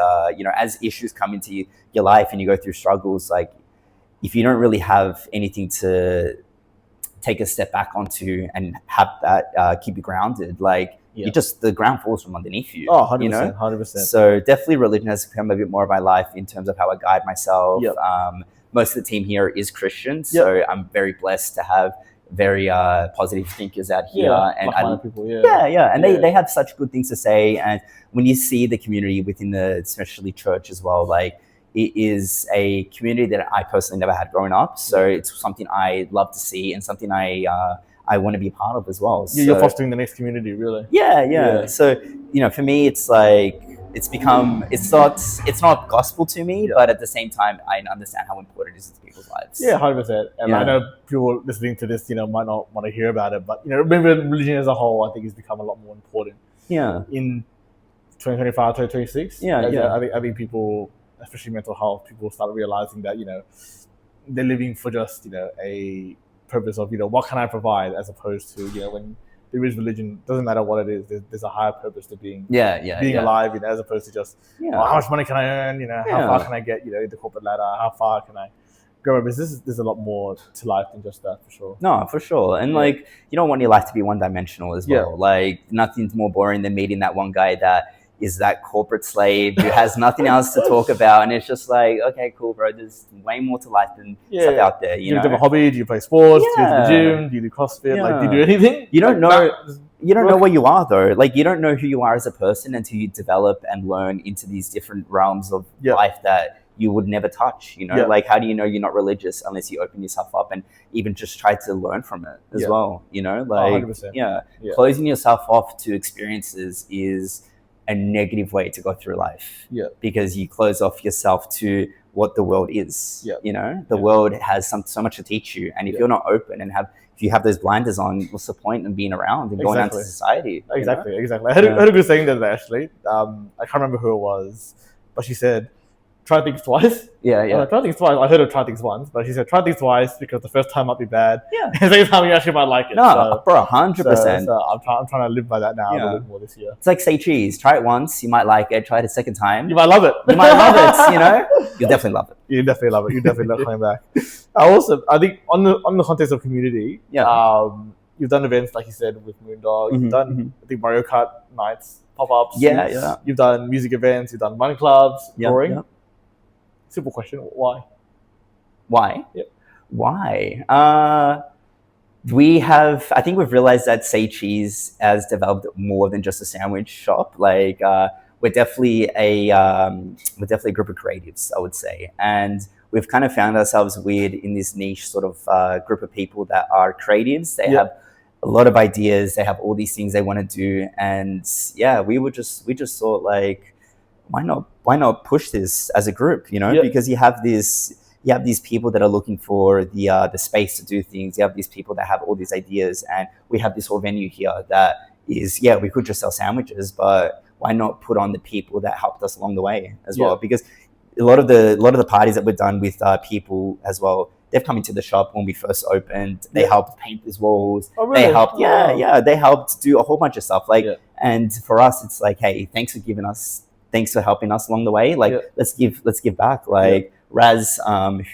as issues come into your life and you go through struggles, like if you don't really have anything to take a step back onto and have that keep you grounded, like the ground falls from underneath you. 100%. So definitely religion has become a bit more of my life in terms of how I guide myself. Most of the team here is Christian, so I'm very blessed to have very positive thinkers out here, and they have such good things to say. And when you see the community within especially church as well, like it is a community that I personally never had growing up, so it's something I love to see and something I want to be a part of as well. You're fostering the next community, really. So for me, it's like it's not gospel to me, but at the same time, I understand how important it is to people's lives. 100%. And I know people listening to this, might not want to hear about it, but religion as a whole, I think, has become a lot more important. In 2025, 2026. I think people, especially mental health, people start realizing that they're living for just a purpose of what can I provide, as opposed to when there is religion, doesn't matter what it is, there's a higher purpose to being alive, as opposed to just how much money can I earn, how far can I get, the corporate ladder, how far can I grow my business. There's a lot more to life than just that, for sure. No, for sure. And like, you don't want your life to be one-dimensional as well. Like, nothing's more boring than meeting that one guy that is that corporate slave who has nothing else to talk about, and it's just like, okay, cool, bro, there's way more to life than stuff out there. Do you have a hobby? Do you play sports? Do you go to the gym? Do you do CrossFit? Like, do you do anything? You don't know. You don't know where you are, though. Like, you don't know who you are as a person until you develop and learn into these different realms of life that you would never touch. Like, how do you know you're not religious unless you open yourself up and even just try to learn from it as well? Like, 100%. Closing yourself off to experiences is a negative way to go through life, because you close off yourself to what the world is. The world has so much to teach you, and if you're not open and if you have those blinders on, what's the point in being around and going out to society? Exactly. I heard a good saying that actually. I can't remember who it was, but she said, try things twice. Yeah. Try things twice. I heard of try things once, but she said try things twice because the first time might be bad. Yeah. The second time you actually might like it. No, bro, 100%. So I'm trying to live by that now a little bit more this year. It's like Say Cheese. Try it once, you might like it. Try it a second time. You might love it. You might love it, you know? You'll definitely love it. You definitely love it. You definitely love coming back. I think on the context of community, you've done events, like you said, with Moondog. You've done, I think, Mario Kart nights, pop-ups. Yeah. You've done music events. You've done running clubs, touring. Yeah. Simple question. Why? Why? Yeah. Why? I think we've realized that Say Cheese has developed more than just a sandwich shop. Like, we're definitely a group of creatives, I would say. And we've kind of found ourselves weird in this niche sort of group of people that are creatives. They have a lot of ideas. They have all these things they want to do. And we just thought, like, why not push this as a group, you know? Because you have these people that are looking for the space to do things. You have these people that have all these ideas, and we have this whole venue here that is, we could just sell sandwiches, but why not put on the people that helped us along the way as well? Because a lot of the parties that we've done with people as well, they've come into the shop when we first opened. They helped paint these walls. Oh, really? They helped, they helped do a whole bunch of stuff. Like, and for us, it's like, hey, thanks for helping us along the way. Like, let's give back. Like, Raz,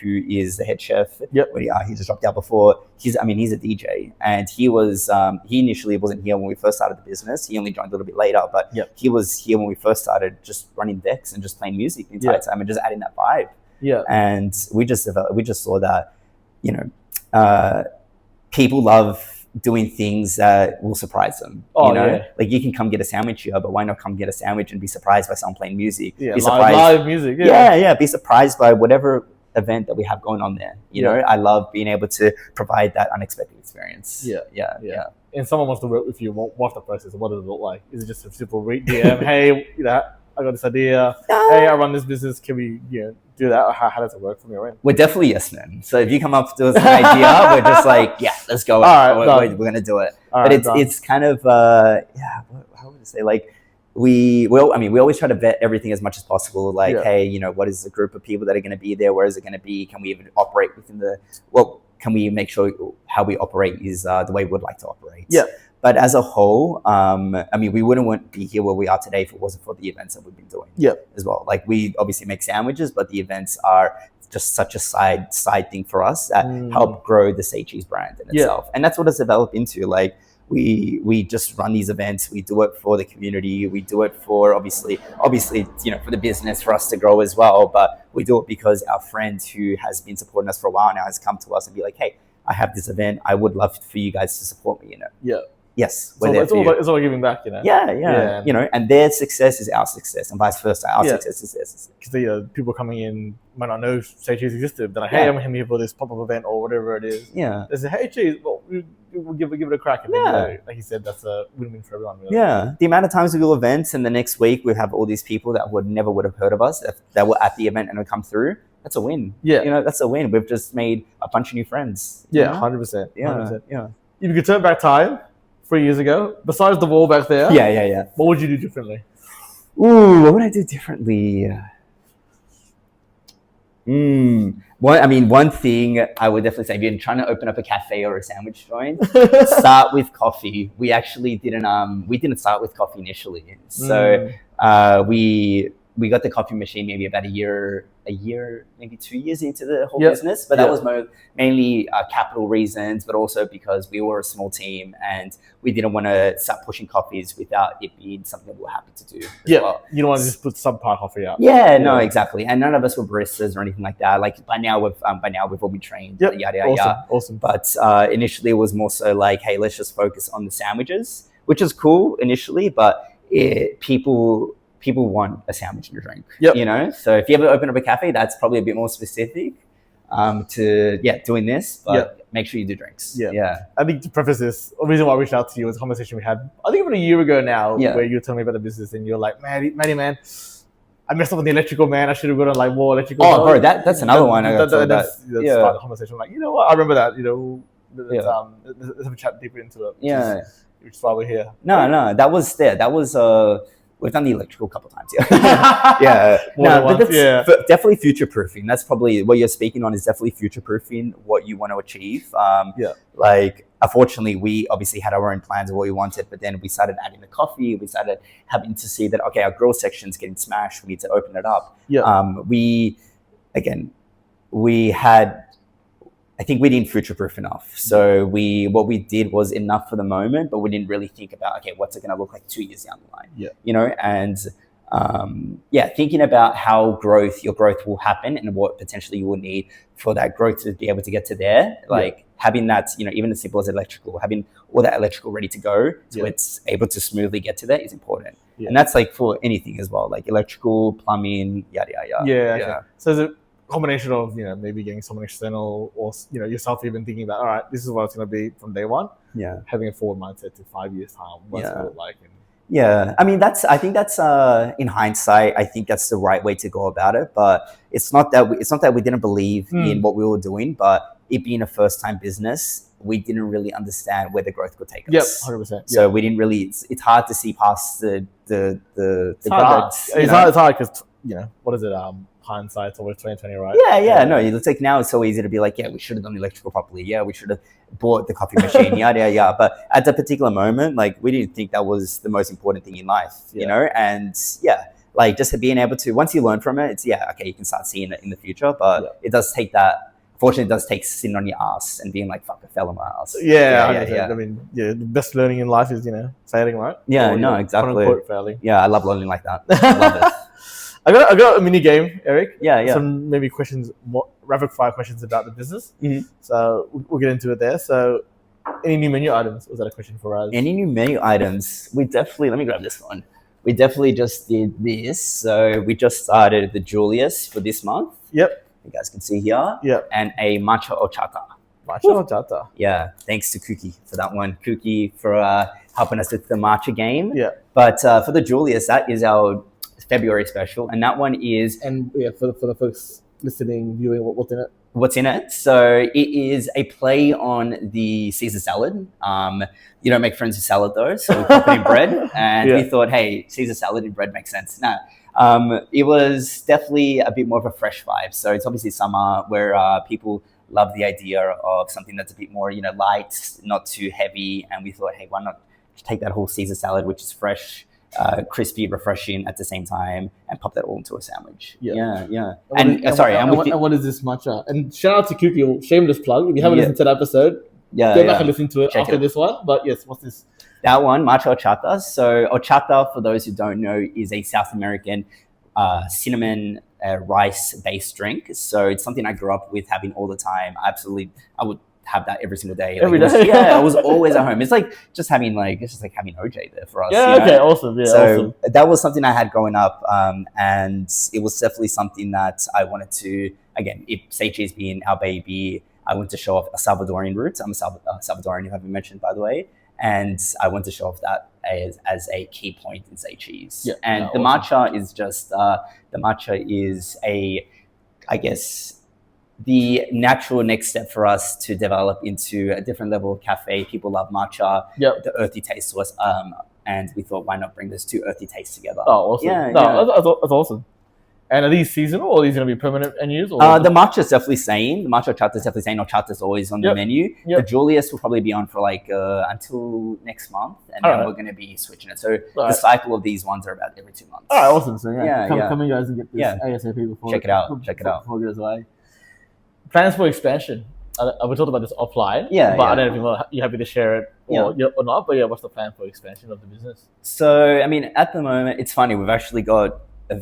who is the head chef, he just dropped out before. He's a DJ, and he initially wasn't here when we first started the business. He only joined a little bit later, but he was here when we first started, just running decks and just playing music the entire time and just adding that vibe. Yeah, and we just saw that, you know, people love doing things that will surprise them. Like, you can come get a sandwich here, but why not come get a sandwich and be surprised by someone playing music? Be surprised, live music. Be surprised by whatever event that we have going on there. You know, I love being able to provide that unexpected experience. Yeah. And someone wants to work with you. What's the process? What does it look like? Is it just a simple DM? Hey, I got this idea. Hey, I run this business. Can we, do that? Or how does it work from your end? We're definitely yes men. So if you come up to us with an idea, we're just like, let's go. We're gonna do it. But it's kind of how would I say, like, we always try to vet everything as much as possible. Like, hey, what is the group of people that are going to be there? Where is it going to be? Can we even operate within can we make sure how we operate is the way we'd like to operate? Yeah. But as a whole, we wouldn't be here where we are today if it wasn't for the events that we've been doing as well. Like, we obviously make sandwiches, but the events are just such a side thing for us that help grow the Say Cheese brand in itself. And that's what it's developed into. Like, we just run these events. We do it for the community. We do it for obviously, for the business, for us to grow as well. But we do it because our friend who has been supporting us for a while now has come to us and be like, hey, I have this event. I would love for you guys to support me, Yes, we're there for you. It's all giving back, Yeah. And their success is our success, and vice versa. Our success is their success. Because people coming in might not know Say Cheese existed. They're like, hey, I'm here for this pop-up event or whatever it is. Yeah. They say, hey, Cheese, well, we'll give it a crack. And then, like you said, that's a win-win for everyone. Really. Yeah. The amount of times we do events, and the next week we have all these people that never would have heard of us that were at the event and would come through. That's a win. Yeah. That's a win. We've just made a bunch of new friends. Yeah, 100%. Yeah. 100%. Yeah. If you could turn back time 3 years ago, besides the wall back there, what would you do differently? Ooh, what would I do differently? One thing I would definitely say, if you're trying to open up a cafe or a sandwich joint, start with coffee. We actually didn't start with coffee initially. So we got the coffee machine maybe about a year, maybe 2 years into the whole business. But that was mainly capital reasons, but also because we were a small team and we didn't want to start pushing coffees without it being something that we were happy to do. Well. You don't want to just put subpar coffee out. No, exactly. And none of us were baristas or anything like that. Like, by now we've all been trained. Yada yada. Awesome. But initially it was more so like, hey, let's just focus on the sandwiches, which is cool initially, but people want a sandwich and a drink, So if you ever open up a cafe, that's probably a bit more specific to doing this, but make sure you do drinks. I think to preface this, the reason why I reached out to you was a conversation we had, I think about a year ago now, where you were telling me about the business and you're like, Maddie, man, I messed up with the electrical, man. I should have gone on like more electrical. Oh, bro, that's another one. That's the conversation. I'm like, you know what? I remember that. Let's have a chat deeper into it. Which is why we're here. No, that was there. That was We've done the electrical a couple of times, yeah. Yeah. No, but that's definitely future-proofing. That's probably what you're speaking on, is definitely future-proofing what you want to achieve. Like, unfortunately, we obviously had our own plans of what we wanted, but then we started adding the coffee. We started having to see that, okay, our grill section's getting smashed. We need to open it up. I think we didn't future-proof enough. So what we did was enough for the moment, but we didn't really think about, okay, what's it going to look like 2 years down the line? You know, and thinking about how your growth will happen and what potentially you will need for that growth to be able to get to there. Like having that, you know, even as simple as electrical, having all that electrical ready to go so it's able to smoothly get to there is important. And that's like for anything as well, like electrical, plumbing, yada, yada. Okay. So is it combination of, you know, maybe getting someone external or, you know, yourself even thinking about, all right, this is what it's going to be from day one. Having a forward mindset to 5 years time, what's it look like. I mean, I think that's in hindsight, I think that's the right way to go about it. But it's not that we didn't believe in what we were doing, but it being a first time business, we didn't really understand where the growth could take us. 100%. So we didn't really. It's hard to see past the grads. It's hard because, you know, what is it? Hindsight's always 2020, right? No, it's like now it's so easy to be like, yeah, we should have done the electrical properly. Yeah, we should have bought the coffee machine. yada. But at that particular moment, like, we didn't think that was the most important thing in life, you know? And like, just being able to, once you learn from it, it's okay, you can start seeing it in the future. But it does take that. Fortunately, it does take sitting on your ass and being like, fuck, I fell on my ass. I mean, the best learning in life is, you know, failing, right? Exactly. Quote unquote failing. Yeah, I love learning like that. I love it. I got a mini game, Eric. Some maybe questions, rapid fire questions about the business. So we'll get into it there. So, any new menu items? Was that a question for us? Any new menu items? Let me grab this one. We definitely just did this. So we just started the Julius for this month. You guys can see here. And a matcha horchata. Horchata. Yeah. Thanks to Cookie for that one. Cookie for helping us with the matcha game. But for the Julius, that is our February special, and that one is for the folks listening, viewing, what's in it? What's in it? So it is a play on the Caesar salad. You don't make friends with salad though, so we pop it in bread, and we thought, hey, Caesar salad in bread makes sense. No, it was definitely a bit more of a fresh vibe. So it's obviously summer where people love the idea of something that's a bit more, you know, light, not too heavy, and we thought, hey, why not take that whole Caesar salad, which is fresh, crispy, refreshing at the same time, and pop that all into a sandwich. And what is this matcha? And shout out to Cookie, shameless plug. If you haven't listened to that episode, go back and listen to it after this one. But yes, what's this? That one, matcha horchata. So horchata, for those who don't know, is a South American cinnamon rice-based drink. So it's something I grew up with having all the time. I would have that every single day. Every day? I was always at home. It's like just having OJ there for us. Awesome. So that was something I had growing up, and it was definitely something that I wanted to, again, Say Cheese being our baby, I wanted to show off a Salvadorian roots. I'm a Salvadorian, you haven't mentioned, by the way. And I want to show off that as a key point in Say Cheese. The matcha is just, I guess, the natural next step for us to develop into a different level of cafe. People love matcha, the earthy taste to us, and we thought, why not bring those two earthy tastes together? Oh, awesome. That's awesome. And are these seasonal, or are these going to be permanent menus? The matcha is definitely staying. The matcha horchata is definitely staying. Horchata is always on the menu. The Julius will probably be on for until next month, and then we're going to be switching it. So the cycle of these ones are about every 2 months. All right, awesome. So come you guys and get this ASAP before check it out. Before it goes away. Plans for expansion. We talked about this offline, but I don't know if you're happy to share it or not. But what's the plan for expansion of the business? So, I mean, at the moment, it's funny.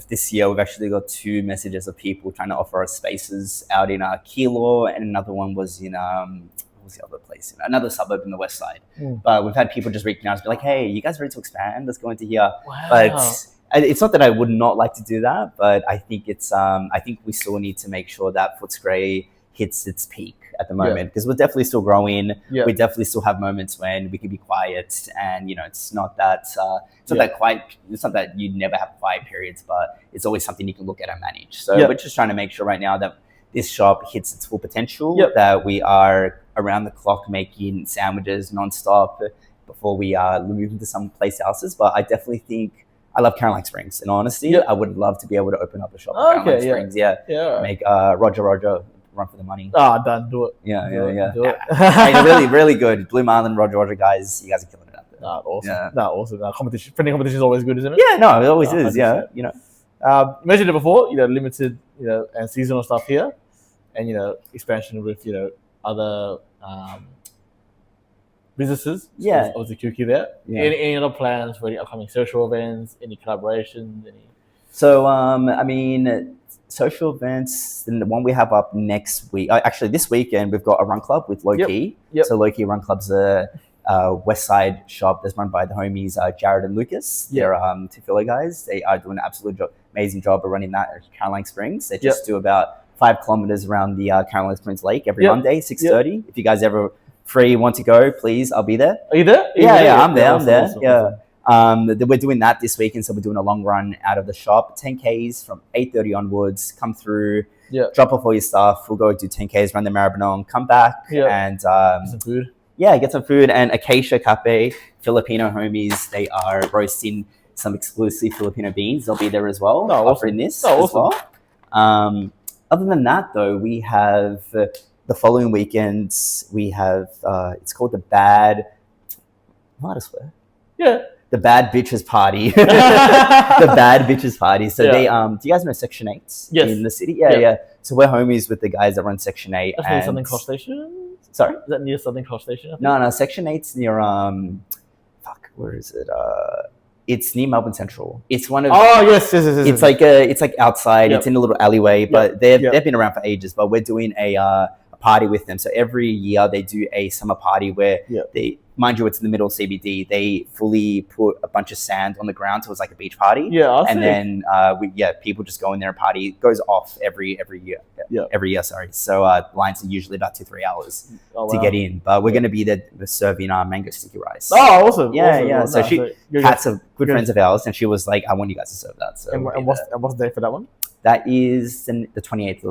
This year, we've actually got 2 messages of people trying to offer us spaces out in Kilo, and another one was in what was the other place? Another suburb in the west side. But we've had people just reaching out and be like, "Hey, you guys ready to expand? Let's go into here." Wow. But it's not that I would not like to do that, but I think I think we still need to make sure that Footscray hits its peak at the moment, because we're definitely still growing. We definitely still have moments when we can be quiet, and it's not that quiet. It's not that you never have quiet periods, but it's always something you can look at and manage. So we're just trying to make sure right now that this shop hits its full potential, that we are around the clock making sandwiches nonstop before we move into some place houses. But I definitely think I love Caroline Springs. In honesty, I would love to be able to open up a shop in Caroline Springs. Yeah. Right. Make Roger run for the money. Done. Do it. Yeah. Do it. Really, really good. Blue Marlin, Roger guys, you guys are killing it out there. Awesome. Yeah. Awesome. Printing competition is always good, isn't it? Yeah, no, it always is. 100%. Yeah, you know. Mentioned it before, limited, and seasonal stuff here, and expansion with other businesses. Yeah, obviously Kuki there. Yeah. Any other plans for any upcoming social events? Any collaborations? So I mean, social events. The one we have up next week. Actually, this weekend we've got a run club with Low Key. Yep. So Low Key Run Club's a West Side shop that's run by the homies Jared and Lucas. They're two fellow guys. They are doing an absolute amazing job of running that at Caroline Springs. They just do about 5 kilometers around the Caroline Springs Lake every Monday, 6:30. If you guys ever free want to go, please, I'll be there. Are you there? I'm there. Awesome. We're doing that this weekend, so we're doing a long run out of the shop, 10Ks from 8:30 onwards. Come through, drop off all your stuff. We'll go do 10Ks, run the marathon, come back, and some food. Yeah, get some food. And Acacia Cafe, Filipino homies, they are roasting some exclusive Filipino beans. They'll be there as well, offering this as well. Other than that, though, we have the following weekends. We have it's called the Bad. Might as well. Yeah. The Bad Bitches Party. The Bad Bitches Party. So they do you guys know Section 8 in the city? Yeah. So we're homies with the guys that run Section 8. That's near Southern Cross Station? Sorry? Is that near Southern Cross Station? No, Section 8's near where is it? It's near Melbourne Central. It's one of yes. It's like outside. It's in a little alleyway, but they've been around for ages. But we're doing a party with them. So every year they do a summer party where they, mind you, it's in the middle of CBD. They fully put a bunch of sand on the ground, so it's like a beach party. And then people just go in there and party. It goes off every year. Every year, sorry. So lines are usually about 2-3 hours to get in. But we're going to be there serving mango sticky rice. Oh, awesome. Yeah. So Kat's a good friends of ours, and she was like, I want you guys to serve that. So and what's the date for that one? That is the 28th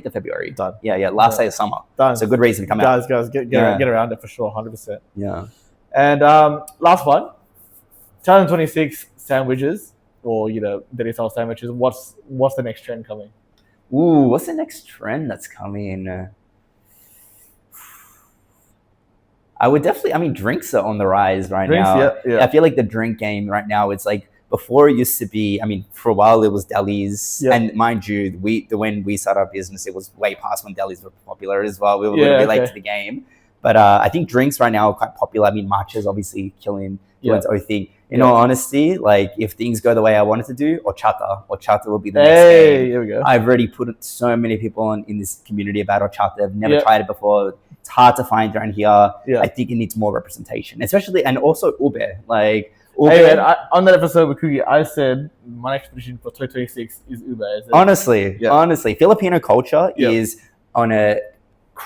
of February. Done. Yeah. Last day of summer. Done. So a good reason to come out. Guys, get around it for sure, 100%. Yeah. And last one, 2026 sandwiches or daily style sandwiches. What's the next trend coming? Ooh, what's the next trend that's coming? I would definitely. I mean, drinks are on the rise right now. Yeah. I feel like the drink game right now, it's like. Before it used to be, I mean, for a while it was delis, and mind you, when we started our business, it was way past when delis were popular as well. We were a little bit late to the game, but I think drinks right now are quite popular. I mean, matcha's obviously killing its own thing. In all honesty, like if things go the way I wanted to do, horchata will be the next game. Here we go. I've already put so many people in this community about horchata. I've never tried it before. It's hard to find around here. I think it needs more representation, especially and also ube, like. Hey man, on that episode with Kugi, I said my next prediction for 2026 is ube. Honestly, Filipino culture is on a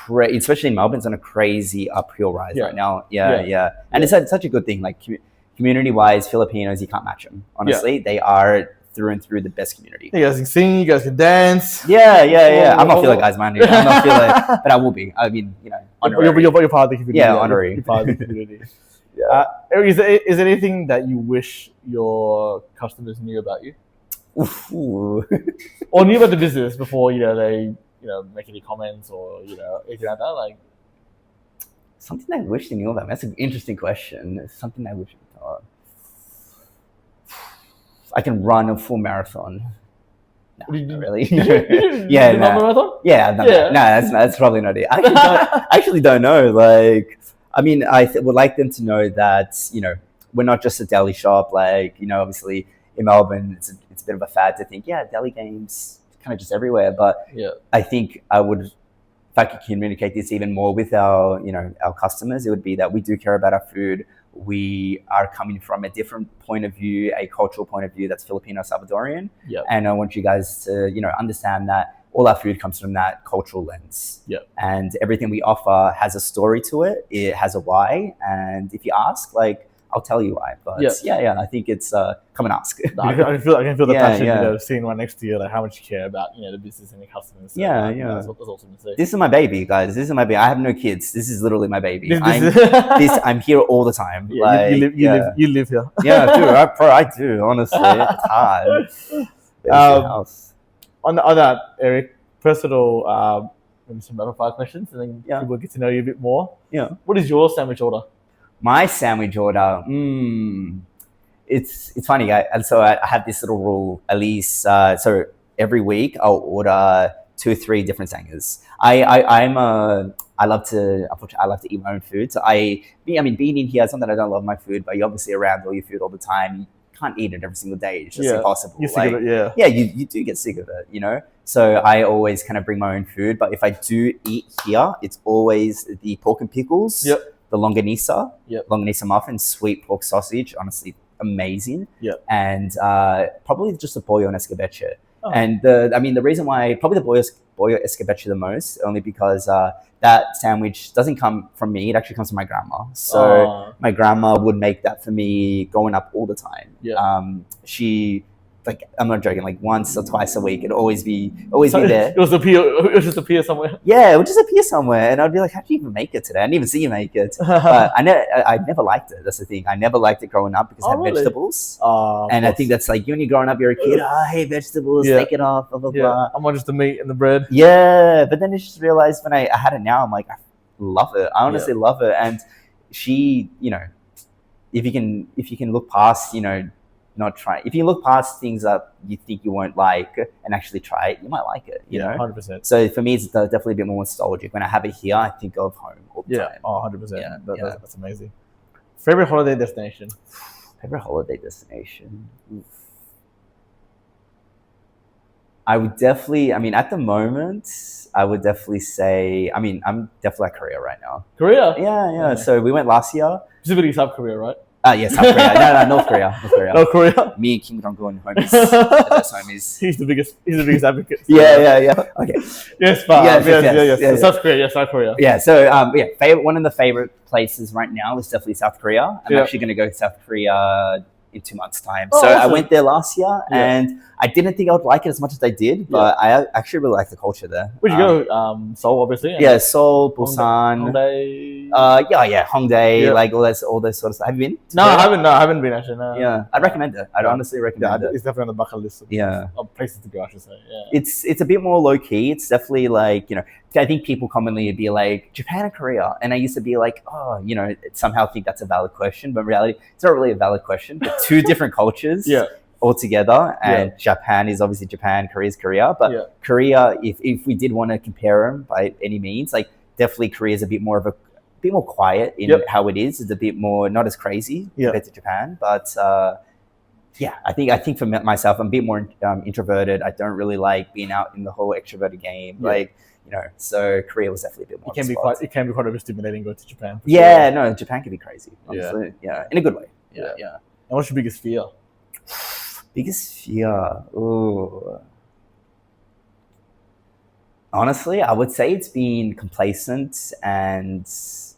especially in Melbourne, it's on a crazy uphill rise right now. And it's such a good thing. Like community-wise, Filipinos, you can't match them. Honestly, they are through and through the best community. You guys can sing, you guys can dance. Yeah. I'm not feeling guys, man. I'm not feeling, but I will be. I mean, honorary. You're part of the community. Yeah, honorary. You're part of the community. Erick, is there anything that you wish your customers knew about you? Or knew about the business before they make any comments or anything like that? Like something I wish they knew about. That's an interesting question. Something I wish I thought. I can run a full marathon. No, not really. Marathon? That's probably not it. I actually don't know. Like. I mean, I would like them to know that, we're not just a deli shop. Like, obviously in Melbourne, it's a bit of a fad to think, deli games kind of just everywhere. But I think if I could communicate this even more with our customers, it would be that we do care about our food. We are coming from a different point of view, a cultural point of view that's Filipino Salvadorian. And I want you guys to, understand that all our food comes from that cultural lens. And everything we offer has a story to it. It has a why. And if you ask, like, I'll tell you why. But I think it's come and ask. No, I can feel the passion, sitting right next to you, like how much you care about, the business and the customers. So, that's awesome to see. This is my baby, guys. This is my baby. I have no kids. This is literally my baby. I'm here all the time. Yeah, you live here. Yeah, dude, I do. Honestly, it's hard. On that, Erick, personal, maybe some rapid fire questions, and then people get to know you a bit more. Yeah. What is your sandwich order? My sandwich order. It's funny. I have this little rule. At least so every week I'll order 2 or 3 different sangers. I love to eat my own food. So being in here, it's not that I don't love my food, but you're obviously around all your food all the time. Can't eat it every single day. It's just impossible. You're sick of it, yeah, you do get sick of it, So I always kind of bring my own food. But if I do eat here, it's always the pork and pickles, the longanisa muffin, sweet pork sausage, honestly, amazing. And probably just a pollo and escabeche. Oh. And the reason why probably the pollo escabeche the most, only because that sandwich doesn't come from me. It actually comes from my grandma. So my grandma would make that for me growing up all the time. She, I'm not joking, like once or twice a week, it'd always be there. It would just appear somewhere. Yeah, it would just appear somewhere, and I'd be like, "How did you even make it today? I didn't even see you make it." But I never liked it. That's the thing. I never liked it growing up because it had vegetables. And I think that's like when you're growing up, you're a kid. Hey, vegetables, take it off. Blah blah blah. I want just the meat and the bread. Yeah, but then I just realized when I had it now, I'm like, I love it. I honestly love it. And she, if you can look past, not try. If you look past things that you think you won't like and actually try it, you might like it. You know, 100%. So for me, it's definitely a bit more nostalgic. When I have it here, I think of home all the time. 100%. That's amazing. Favorite holiday destination? Favorite holiday destination? Oof. I would definitely, at the moment, I would definitely say, I'm definitely at Korea right now. Korea? Yeah. So we went last year. Specifically South Korea, right? Yes, South Korea. No, North Korea. North Korea. Me and Kim Jong-un homies. He's the biggest advocate. Yeah. Okay. Yes, but yes. South Korea. Yeah. So one of the favorite places right now is definitely South Korea. I'm actually going to go to South Korea in 2 months' time. So awesome. I went there last year, and I didn't think I would like it as much as I did, but I actually really like the culture there. Where'd you go? Seoul, obviously. Yeah, Seoul, Busan. Hongdae. Hongdae, like all this sort of stuff. Have you been? No, I haven't been actually. No. Yeah, I'd recommend it. I'd honestly recommend it. It's definitely on the bucket list. Of places to go, I should say. Yeah. It's a bit more low key. It's definitely like, I think people commonly would be like Japan or Korea, and I used to be like, somehow think that's a valid question, but in reality, it's not really a valid question. But 2 different cultures. Altogether, and Japan is obviously Japan, Korea is Korea, but Korea, if we did want to compare them by any means, like definitely Korea is a bit more quiet in how it is. It's a bit more not as crazy compared to Japan, but I think for myself, I'm a bit more introverted. I don't really like being out in the whole extroverted game, so Korea was definitely a bit more. It can be quite overstimulating going to Japan. No, Japan can be crazy, honestly. Yeah, in a good way. Yeah. And what's your biggest fear? Biggest fear? Ooh. Honestly, I would say it's being complacent and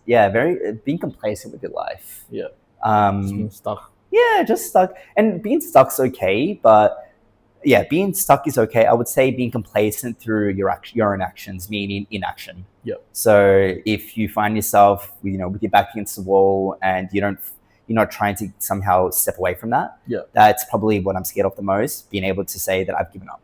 being complacent with your life. Just being stuck. Yeah, just stuck. And being stuck's okay, but being stuck is okay. I would say being complacent through your own actions, meaning inaction. So if you find yourself, with your back against the wall and you're not trying to somehow step away from that. That's probably what I'm scared of the most, being able to say that I've given up,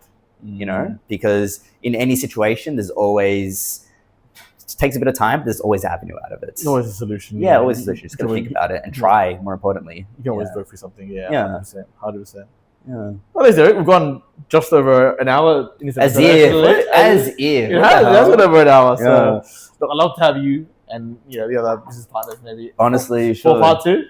because in any situation, there's always, it takes a bit of time, but there's always an avenue out of it. There's always a solution. Always a solution. Just got to think about it and try, more importantly. You can always go through something. 100%. Yeah. Well, there's Erick. We've gone just over an hour. As if. It has been over an hour. So look, I'd love to have you and the other business partners maybe. Honestly, for part 2.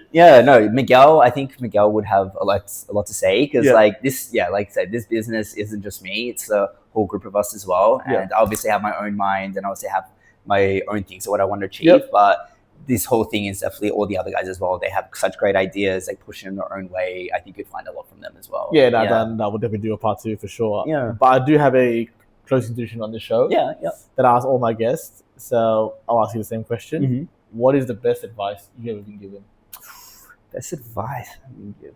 Miguel. I think Miguel would have a lot to say because like this. Like I said, this business isn't just me; it's a whole group of us as well. And I obviously have my own mind, and I obviously have my own things of what I want to achieve. But this whole thing is definitely all the other guys as well. They have such great ideas, like pushing in their own way. I think you'd find a lot from them as well. That we'll definitely do a part 2 for sure. But I do have a closing tradition on the show. That I ask all my guests. So I'll ask you the same question. What is the best advice you've ever been given? Best advice I've been given.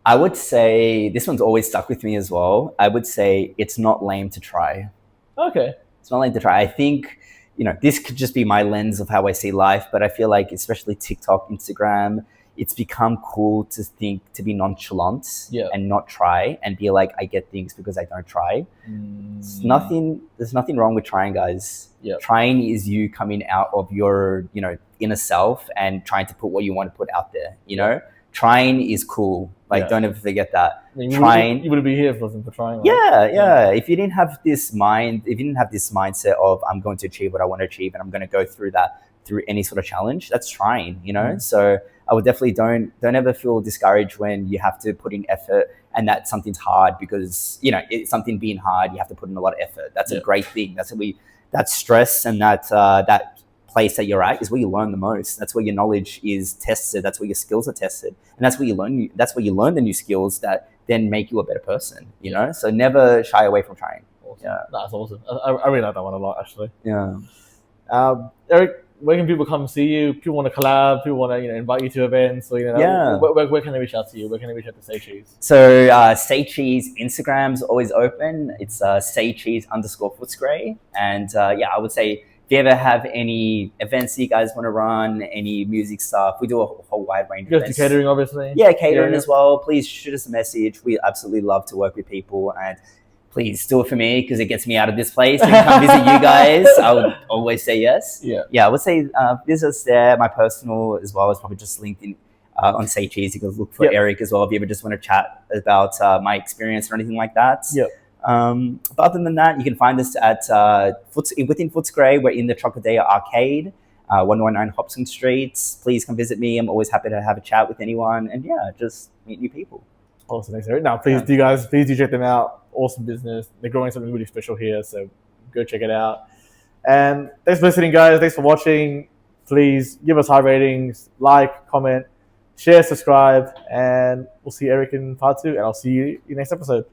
I would say this one's always stuck with me as well. I would say it's not lame to try. Okay. It's not lame to try. I think, this could just be my lens of how I see life, but I feel like especially TikTok, Instagram, it's become cool to be nonchalant and not try and be like, I get things because I don't try. There's nothing wrong with trying, guys. Trying is you coming out of your, inner self and trying to put what you want to put out there, Trying is cool. Like, don't ever forget that. You trying, you wouldn't be here for trying. Right? If you didn't have this mindset of I'm going to achieve what I want to achieve and I'm going to go through any sort of challenge, that's trying, So I would definitely don't ever feel discouraged when you have to put in effort and that something's hard because, it's something being hard, you have to put in a lot of effort. That's a great thing. That stress and that place that you're at is where you learn the most. That's where your knowledge is tested. That's where your skills are tested. And that's where you learn the new skills that then make you a better person, So never shy away from trying. Awesome. Yeah. That's awesome. I really like that one a lot, actually. Yeah. Erick, where can people come see you? People want to collab, people want to invite you to events, or where can they reach out to you? Where can they reach out to Say Cheese? So Say Cheese Instagram's always open. It's Say Cheese _Footscray. And I would say if you ever have any events that you guys want to run, any music stuff, we do a whole wide range of events. You guys do catering, obviously? Yeah, catering as well. Please shoot us a message. We absolutely love to work with people, and please do it for me because it gets me out of this place and come visit you guys. I would always say yes. Yeah, I would say visit us there. My personal as well is probably just linked in on Say Cheese. You can look for Erick as well if you ever just want to chat about my experience or anything like that. But other than that, you can find us at within Footscray. We're in the Chocodea Arcade, 119 Hobson Street. Please come visit me. I'm always happy to have a chat with anyone and just meet new people. Awesome, thanks, Erick. Now, please do check them out. Awesome business. They're growing something really special here, so go check it out. And thanks for listening, guys. Thanks for watching. Please give us high ratings, like, comment, share, subscribe, and we'll see Erick in part 2, and I'll see you in the next episode.